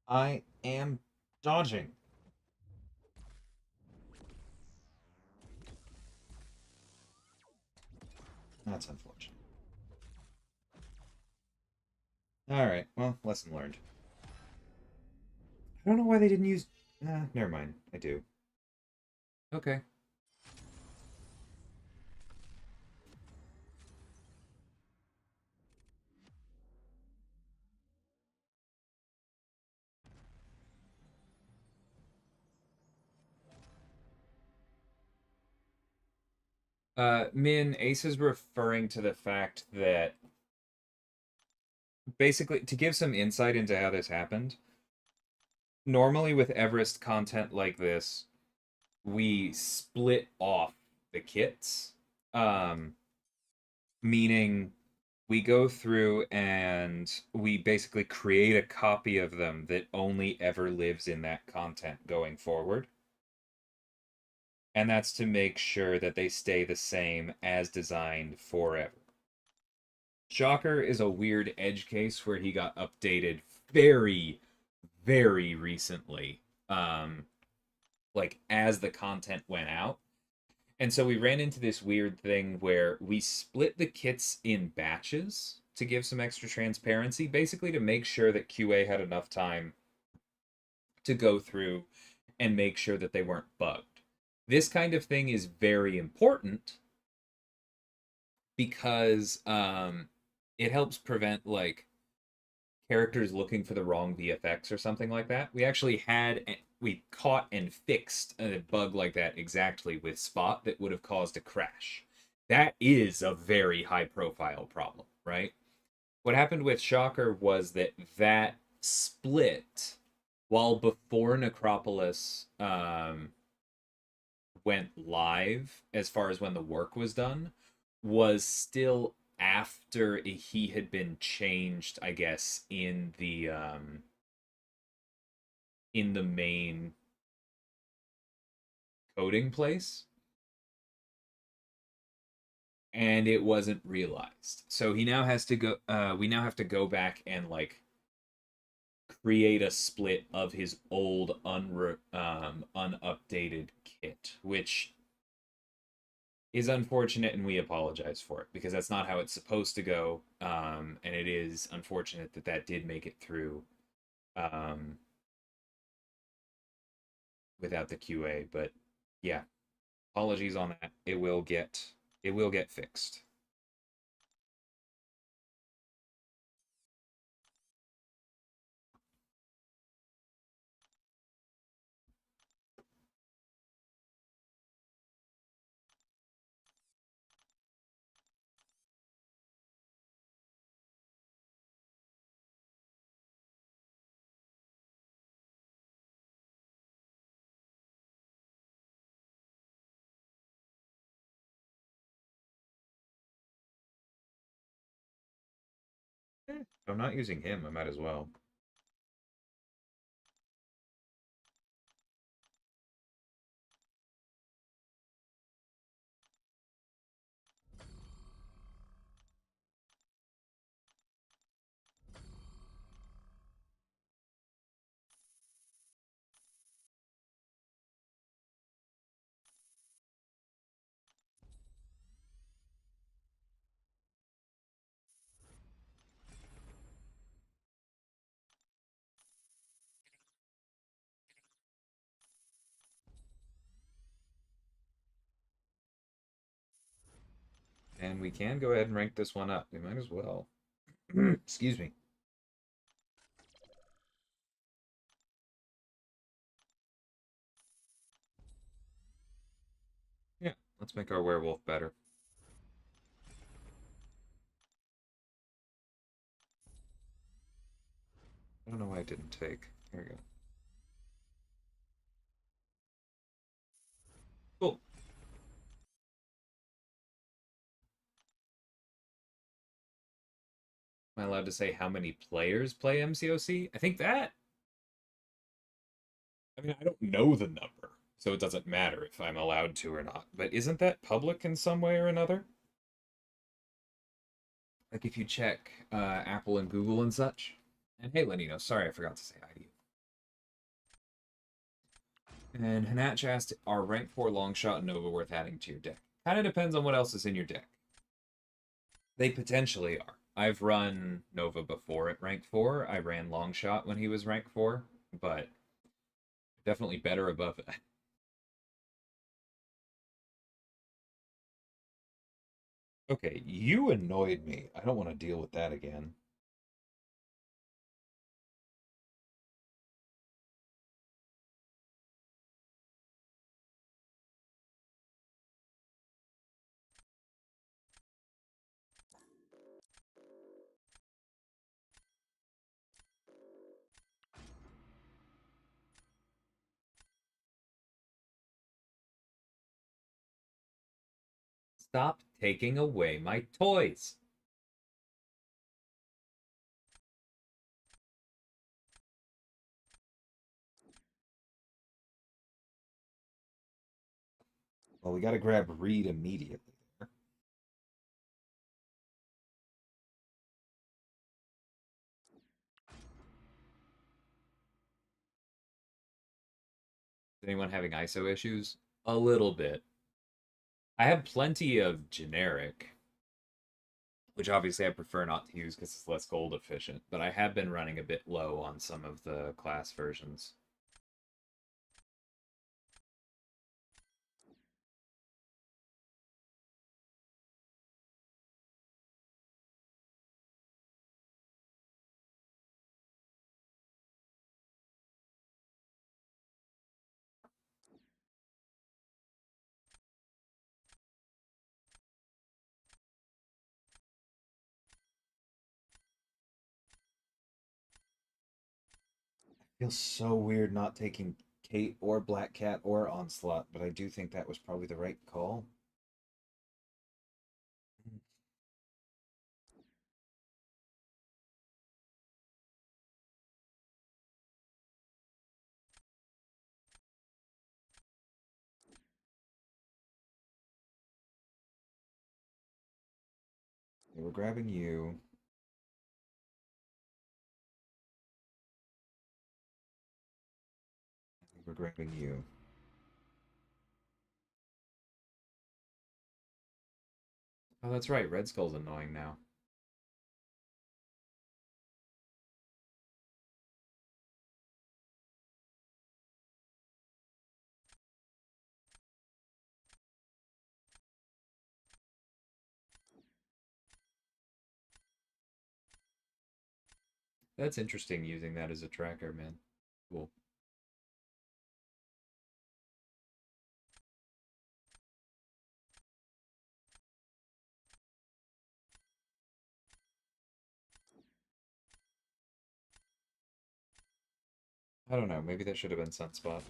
I am dodging. That's unfortunate. All right. Well, lesson learned. I don't know why they didn't use. Never mind. I do. Okay. Min, Ace is referring to the fact that basically, to give some insight into how this happened, normally with Everest content like this, we split off the kits. Um, Meaning we go through and we basically create a copy of them that only ever lives in that content going forward. And that's to make sure that they stay the same as designed forever. Shocker is a weird edge case where he got updated very, very recently. Like as the content went out. And so we ran into this weird thing where we split the kits in batches to give some extra transparency, basically to make sure that QA had enough time to go through and make sure that they weren't bugged. This kind of thing is very important because it helps prevent like characters looking for the wrong VFX or something like that. We caught and fixed a bug like that exactly with Spot that would have caused a crash. That is a very high profile problem, right? What happened with Shocker was that split while before Necropolis went live as far as when the work was done was still after he had been changed, I guess, in the main coding place, and it wasn't realized. So he now has to go. We now have to go back and like create a split of his old unupdated kit, which is unfortunate, and we apologize for it because that's not how it's supposed to go. And it is unfortunate that that did make it through um, without the QA. But yeah, apologies on that. It will get fixed. If I'm not using him, I might as well. And we can go ahead and rank this one up. We might as well. Excuse me. Yeah, let's make our werewolf better. I don't know why it didn't take. Here we go. Cool. Am I allowed to say how many players play MCOC? I think that. I mean, I don't know the number, so it doesn't matter if I'm allowed to or not. But isn't that public in some way or another? Like if you check Apple and Google and such. And hey, Lenino, sorry I forgot to say hi to you. And Hanach asked, are rank 4 Longshot and Nova worth adding to your deck? Kind of depends on what else is in your deck. They potentially are. I've run Nova before at rank 4. I ran Longshot when he was rank 4, but definitely better above it. Okay, you annoyed me. I don't want to deal with that again. Stop taking away my toys. Well, we got to grab Reed immediately there. Is anyone having ISO issues? A little bit. I have plenty of generic, which obviously I prefer not to use because it's less gold efficient, but I have been running a bit low on some of the class versions. Feels so weird not taking Kate or Black Cat or Onslaught, but I do think that was probably the right call. We're grabbing you. We're grabbing you. Oh, that's right. Red Skull's annoying now. That's interesting using that as a tracker, man. Cool. I don't know. Maybe that should have been Sunspot.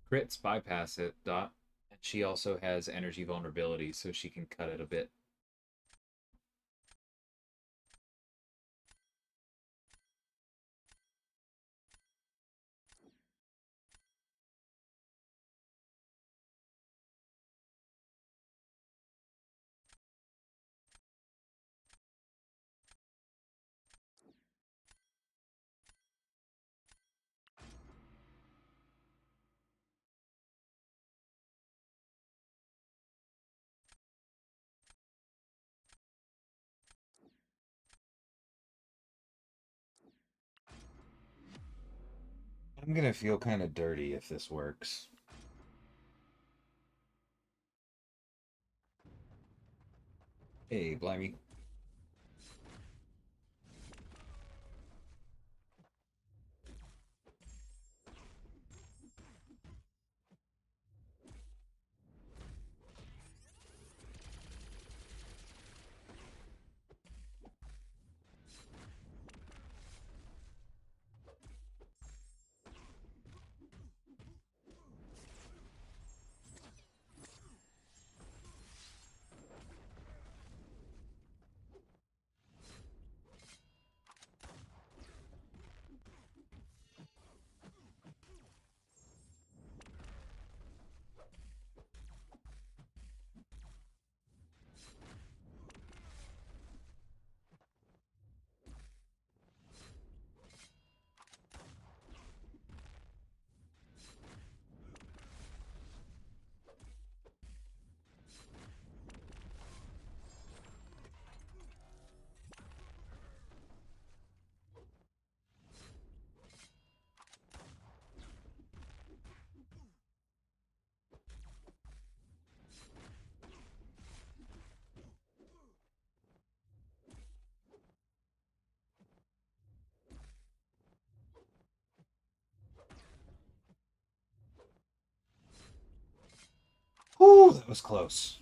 Crits bypass it, Dot. And she also has energy vulnerability, so she can cut it a bit. I'm gonna feel kind of dirty if this works. Hey, Blimey. Whew, that was close.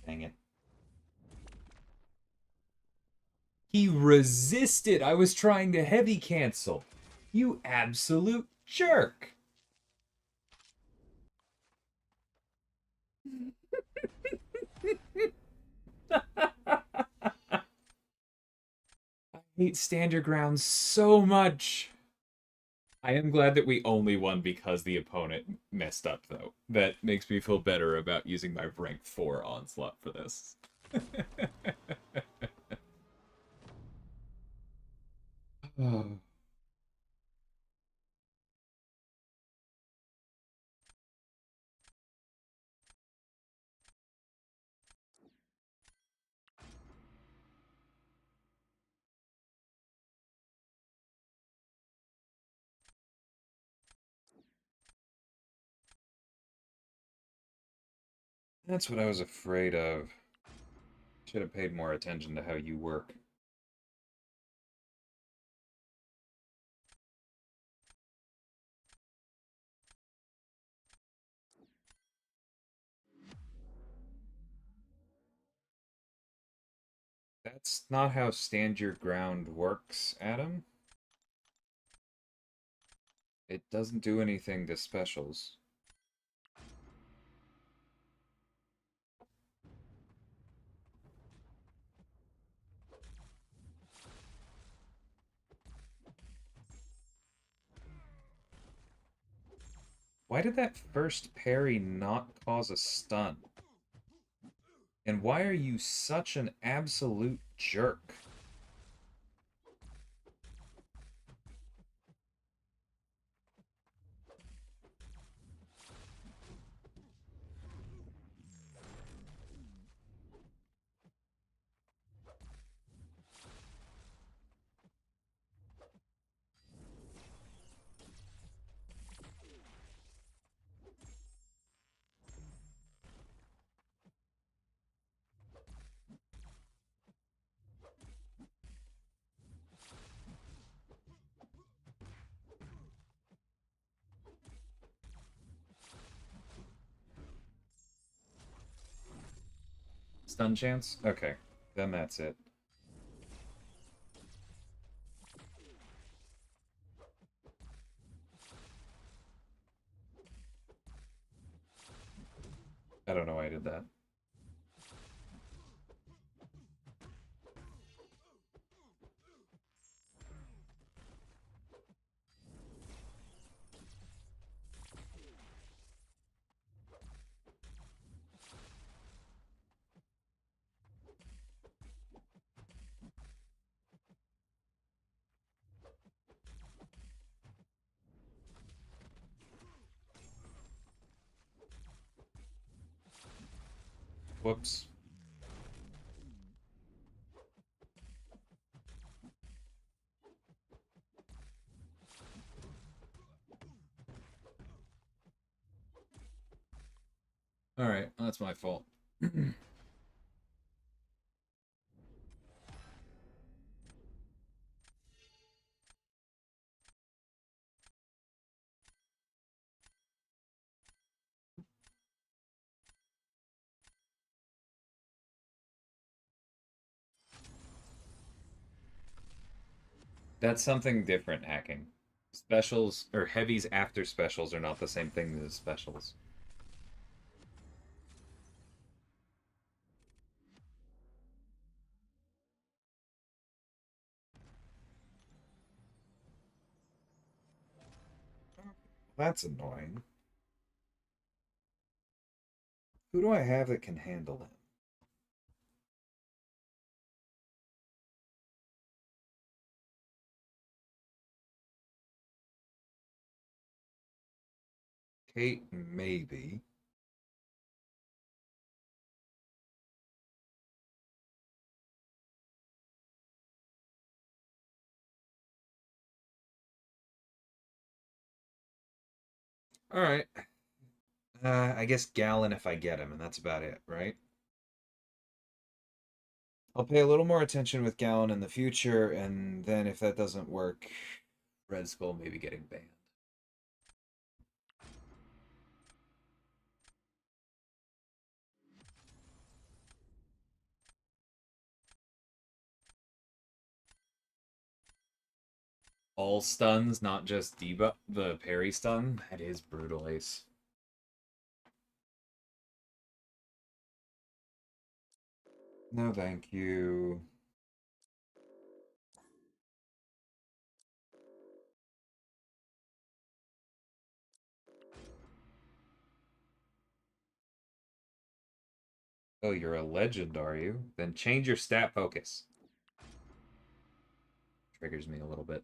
Dang it. He resisted. I was trying to heavy cancel. You absolute jerk. I hate stand your ground so much. I am glad that we only won because the opponent messed up, though. That makes me feel better about using my rank 4 onslaught for this. Oh. That's what I was afraid of. Should have paid more attention to how you work. That's not how stand your ground works, Adam. It doesn't do anything to specials. Why did that first parry not cause a stun? And why are you such an absolute jerk? Stun chance? Okay, then that's it. I don't know why I did that. Whoops. Alright, that's my fault. That's something different, hacking. Specials, or heavies after specials, are not the same thing as specials. That's annoying. Who do I have that can handle him? Kate, maybe. Alright. I guess Gallon if I get him, and that's about it, right? I'll pay a little more attention with Gallon in the future, and then if that doesn't work, Red Skull maybe getting banned. All stuns, not just debuff the parry stun. That is brutal, Ace. No, thank you. Oh, you're a legend, are you? Then change your stat focus. Triggers me a little bit.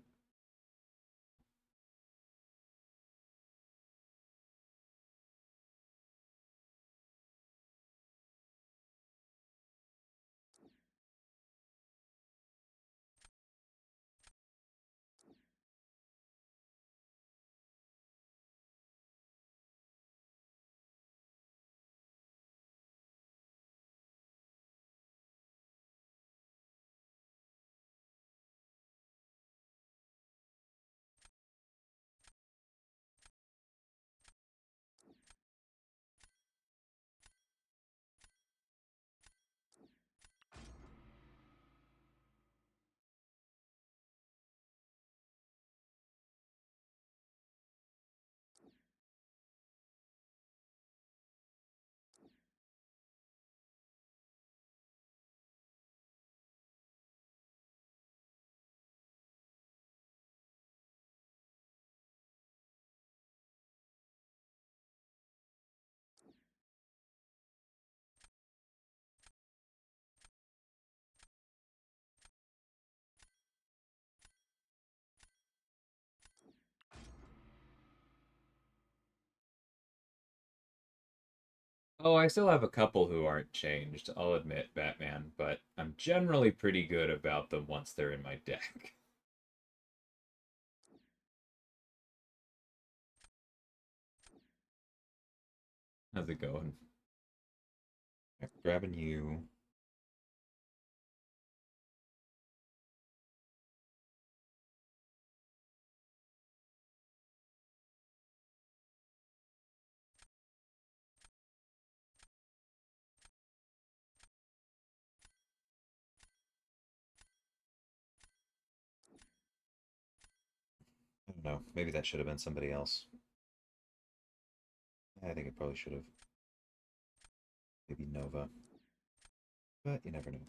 Oh, I still have a couple who aren't changed, I'll admit, Batman, but I'm generally pretty good about them once they're in my deck. How's it going? Grabbing you. I don't know. Maybe that should have been somebody else. I think it probably should have. Maybe Nova. But you never know.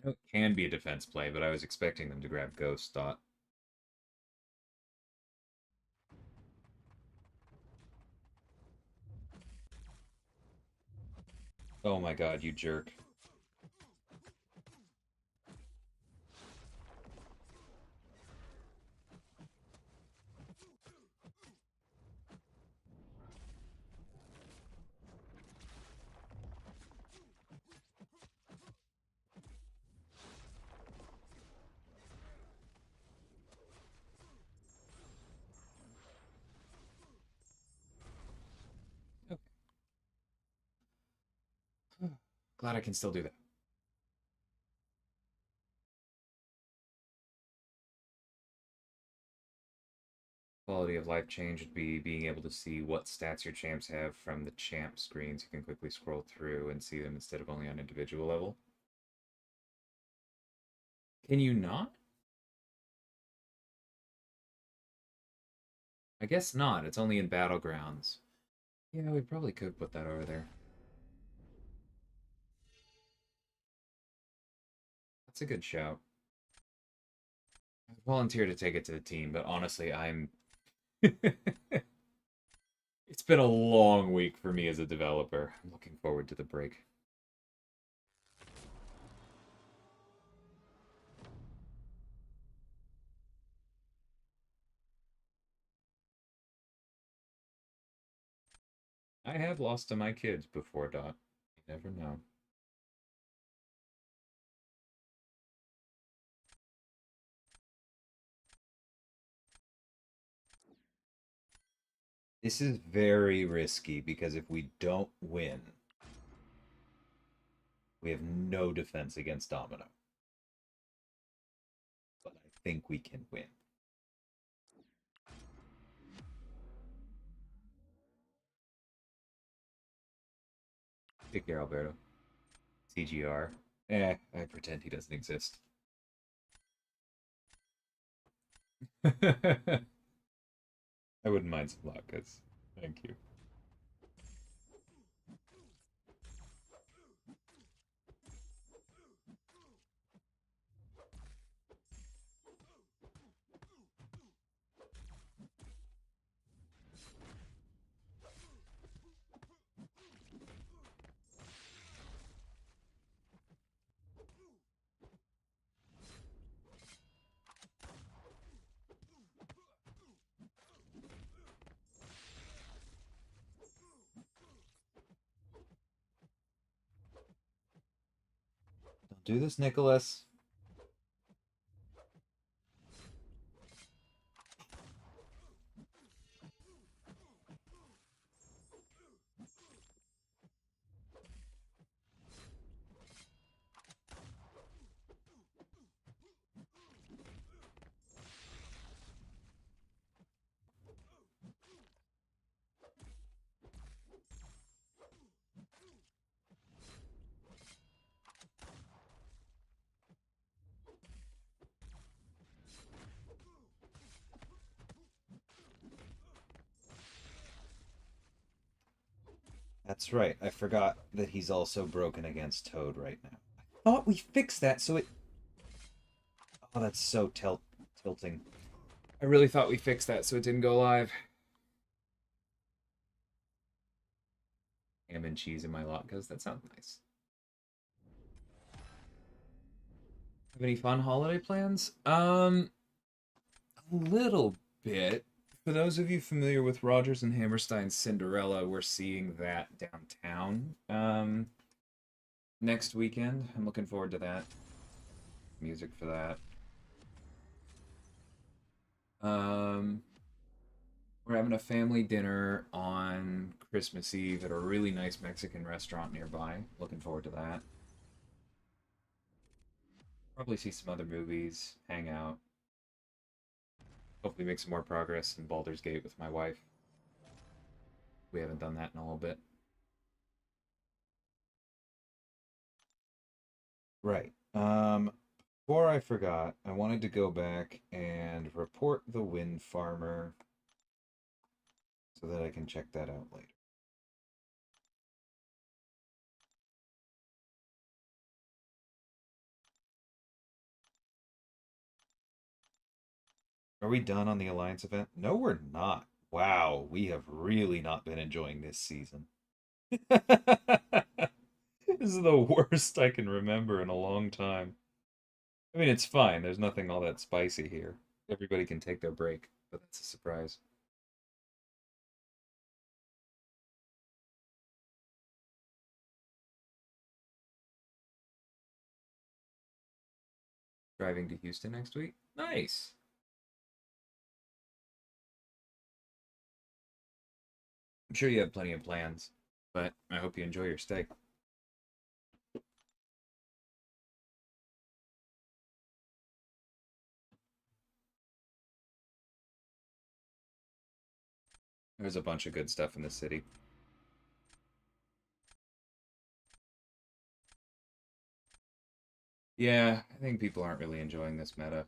I know it can be a defense play, but I was expecting them to grab Ghost Dot. Oh my god, you jerk. Okay. Glad I can still do that. Quality of life change would be being able to see what stats your champs have from the champ screens. You can quickly scroll through and see them instead of only on individual level. Can you not? I guess not. It's only in Battlegrounds. Yeah, we probably could put that over there. That's a good shout. I volunteer to take it to the team, but honestly, I'm. It's been a long week for me as a developer. I'm looking forward to the break. I have lost to my kids before, Dot. You never know. This is very risky because if we don't win, we have no defense against Domino. But I think we can win. Take care, Alberto. CGR. I pretend he doesn't exist. I wouldn't mind some latkes. Thank you. Don't do this, Nicholas. That's right. I forgot that he's also broken against Toad right now. I thought we fixed that, so it... Oh, that's so tilting. I really thought we fixed that so it didn't go live. Ham and cheese in my latkes. That sounds nice. Have any fun holiday plans? A little bit. For those of you familiar with Rodgers and Hammerstein's Cinderella, we're seeing that downtown next weekend. I'm looking forward to that. Music for that. We're having a family dinner on Christmas Eve at a really nice Mexican restaurant nearby. Looking forward to that. Probably see some other movies, hang out. Hopefully make some more progress in Baldur's Gate with my wife. We haven't done that in a little bit. Right. Before I forgot, I wanted to go back and report the wind farmer so that I can check that out later. Are we done on the Alliance event? No, we're not. Wow, we have really not been enjoying this season. This is the worst I can remember in a long time. I mean, it's fine. There's nothing all that spicy here. Everybody can take their break, but that's a surprise. Driving to Houston next week? Nice. I'm sure you have plenty of plans, but I hope you enjoy your stay. There's a bunch of good stuff in the city. Yeah, I think people aren't really enjoying this meta,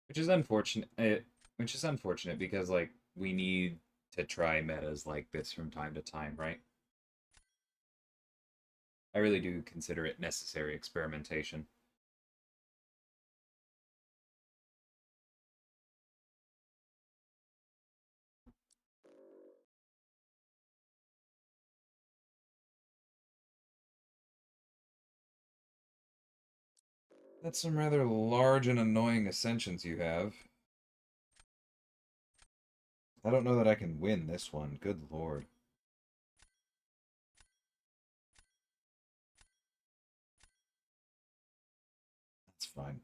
which is unfortunate. Which is unfortunate because like we need to try metas like this from time to time, right? I really do consider it necessary experimentation. That's some rather large and annoying ascensions you have. I don't know that I can win this one. Good lord. That's fine.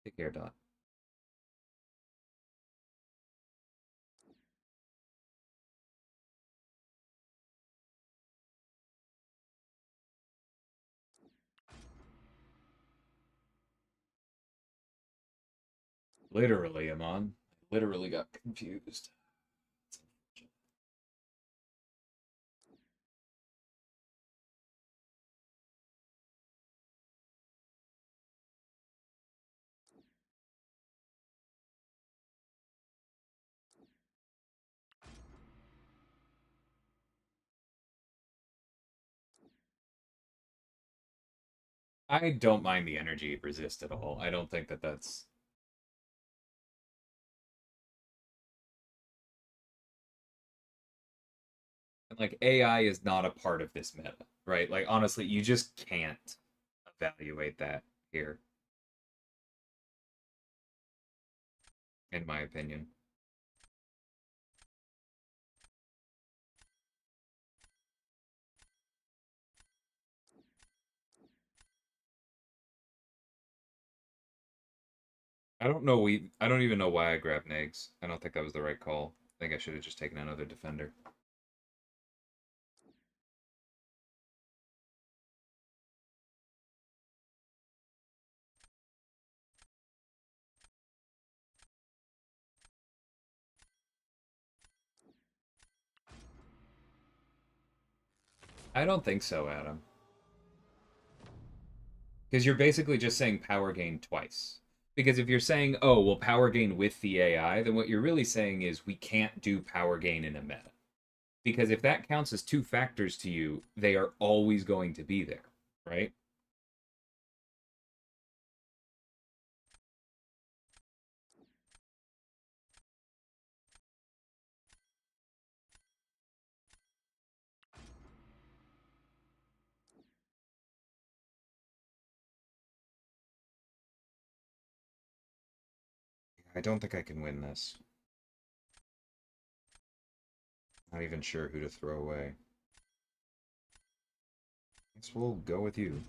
Take care, Dot. Literally, Amon. Literally got confused. I don't mind the energy resist at all. I don't think that that's like AI is not a part of this meta, right? Like honestly, you just can't evaluate that here, in my opinion. I don't even know why I grabbed Nags. I don't think that was the right call. I think I should have just taken another defender. I don't think so, Adam. Because you're basically just saying power gain twice. Because if you're saying, oh, well, power gain with the AI, then what you're really saying is we can't do power gain in a meta. Because if that counts as two factors to you, they are always going to be there, right? I don't think I can win this. Not even sure who to throw away. Guess we'll go with you.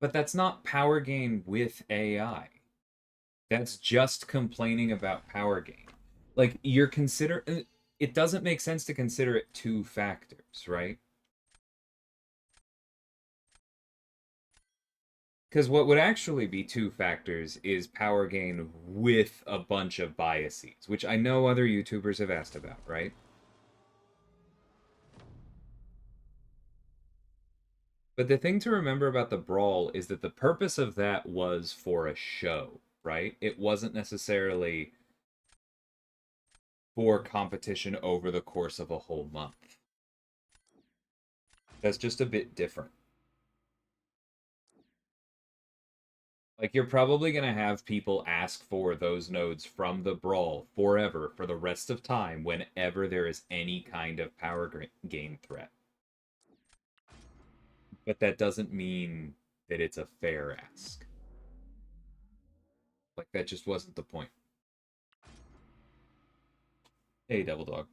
But that's not power gain with AI. That's just complaining about power gain. Like you're consider it doesn't make sense to consider it two factors, right? Because what would actually be two factors is power gain with a bunch of biases, which I know other YouTubers have asked about, right? But the thing to remember about the brawl is that the purpose of that was for a show, right? It wasn't necessarily for competition over the course of a whole month. That's just a bit different. Like, you're probably going to have people ask for those nodes from the brawl forever for the rest of time whenever there is any kind of power gain threat. But that doesn't mean that it's a fair ask. Like, that just wasn't the point. Hey, Devil Dog.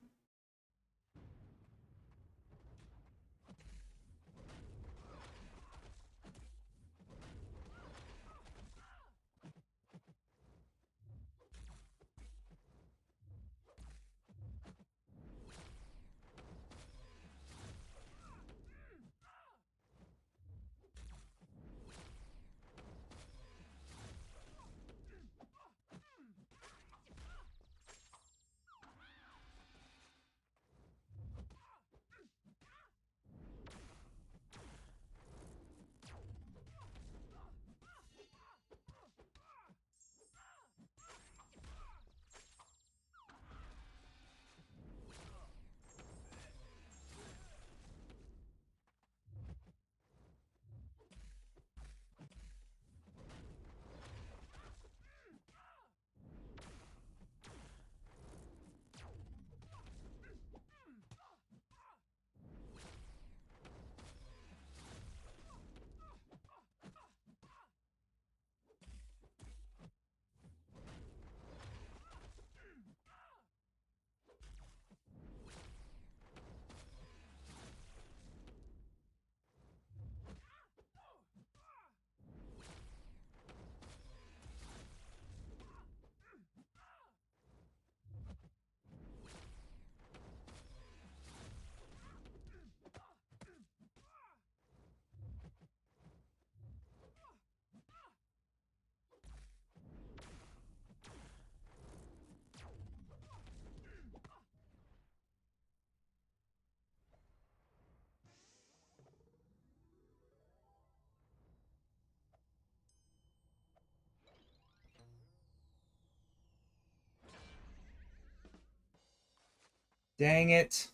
Dang it.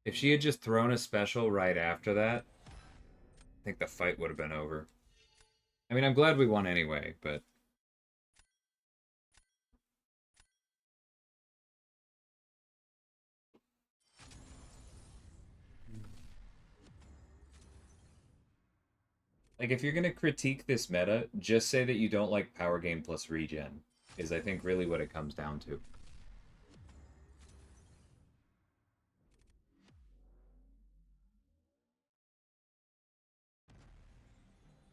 If she had just thrown a special right after that, I think the fight would have been over. I mean, I'm glad we won anyway, but... Like, if you're gonna critique this meta, just say that you don't like power game plus regen, is I think really what it comes down to.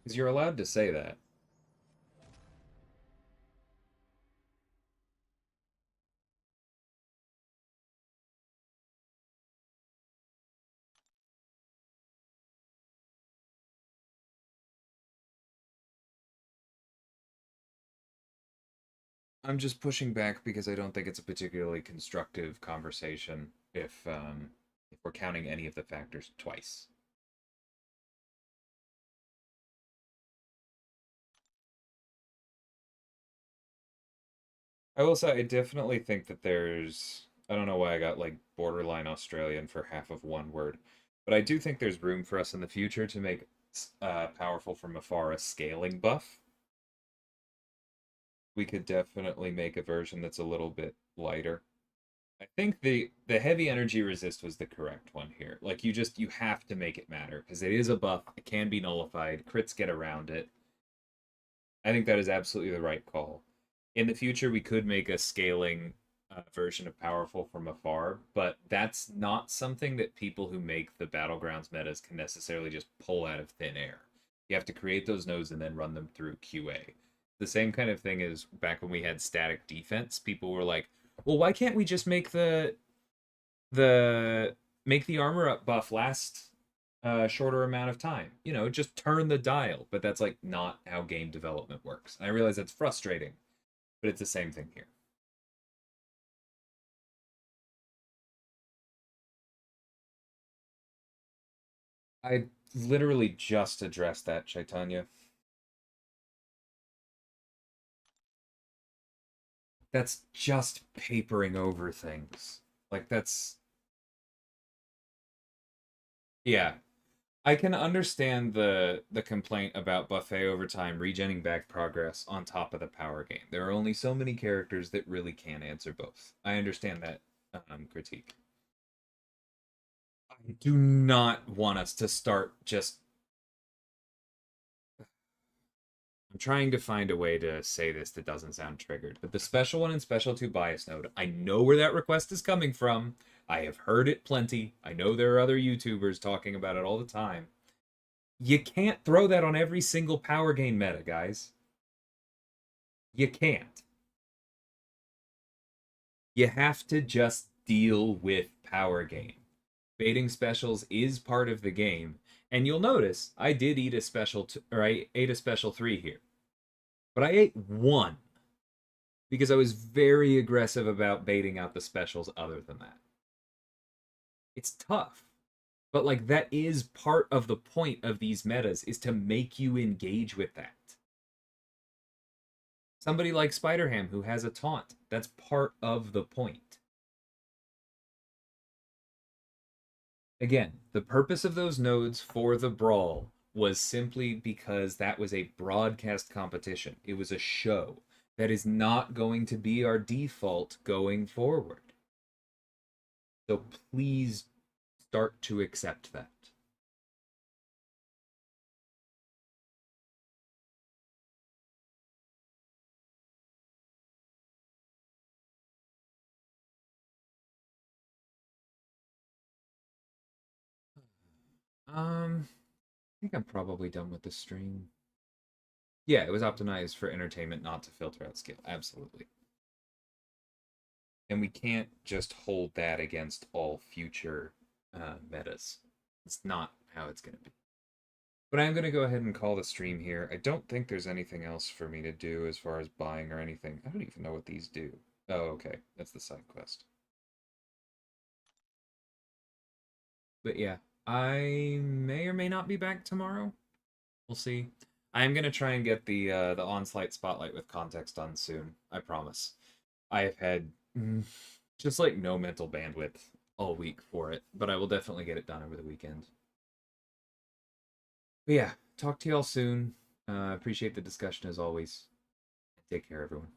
Because you're allowed to say that. I'm just pushing back because I don't think it's a particularly constructive conversation if we're counting any of the factors twice. I will say I definitely think that there's I don't know why I got like borderline Australian for half of one word, but I do think there's room for us in the future to make powerful from afar a scaling buff. We could definitely make a version that's a little bit lighter. I think the heavy energy resist was the correct one here. Like you have to make it matter because it is a buff. It can be nullified. Crits get around it. I think that is absolutely the right call. In the future, we could make a scaling version of powerful from afar, but that's not something that people who make the battlegrounds metas can necessarily just pull out of thin air. You have to create those nodes and then run them through QA. The same kind of thing as back when we had static defense. People were like, "Well, why can't we just make the make the armor up buff last a shorter amount of time? You know, just turn the dial." But that's like not how game development works. And I realize that's frustrating, but it's the same thing here. I literally just addressed that, Chaitanya. That's just papering over things. Like that's yeah. I can understand the complaint about buffet over time regenning back progress on top of the power gain. There are only so many characters that really can answer both. I understand that critique. I do not want us to start just I'm trying to find a way to say this that doesn't sound triggered, but the special one and special 2 bias node, I know where that request is coming from. I have heard it plenty. I know there are other YouTubers talking about it all the time. You can't throw that on every single power game meta, guys. You can't. You have to just deal with power game. Baiting specials is part of the game, and you'll notice I did eat a or I ate a special 3 here. But I ate one because I was very aggressive about baiting out the specials other than that. It's tough. But like that is part of the point of these metas is to make you engage with that. Somebody like Spider-Ham who has a taunt, that's part of the point. Again, the purpose of those nodes for the brawl was simply because that was a broadcast competition. It was a show. That is not going to be our default going forward. So please start to accept that. I think I'm probably done with the stream. Yeah, it was optimized for entertainment, not to filter out skill. Absolutely. And we can't just hold that against all future metas. It's not how it's going to be. But I'm going to go ahead and call the stream here. I don't think there's anything else for me to do as far as buying or anything. I don't even know what these do. Oh, okay. That's the side quest. But yeah, I may or may not be back tomorrow. We'll see. I'm gonna try and get the on-site spotlight with context done soon. I promise. I have had just like no mental bandwidth all week for it, but I will definitely get it done over the weekend. But yeah, talk to y'all soon. Appreciate the discussion as always. Take care, everyone.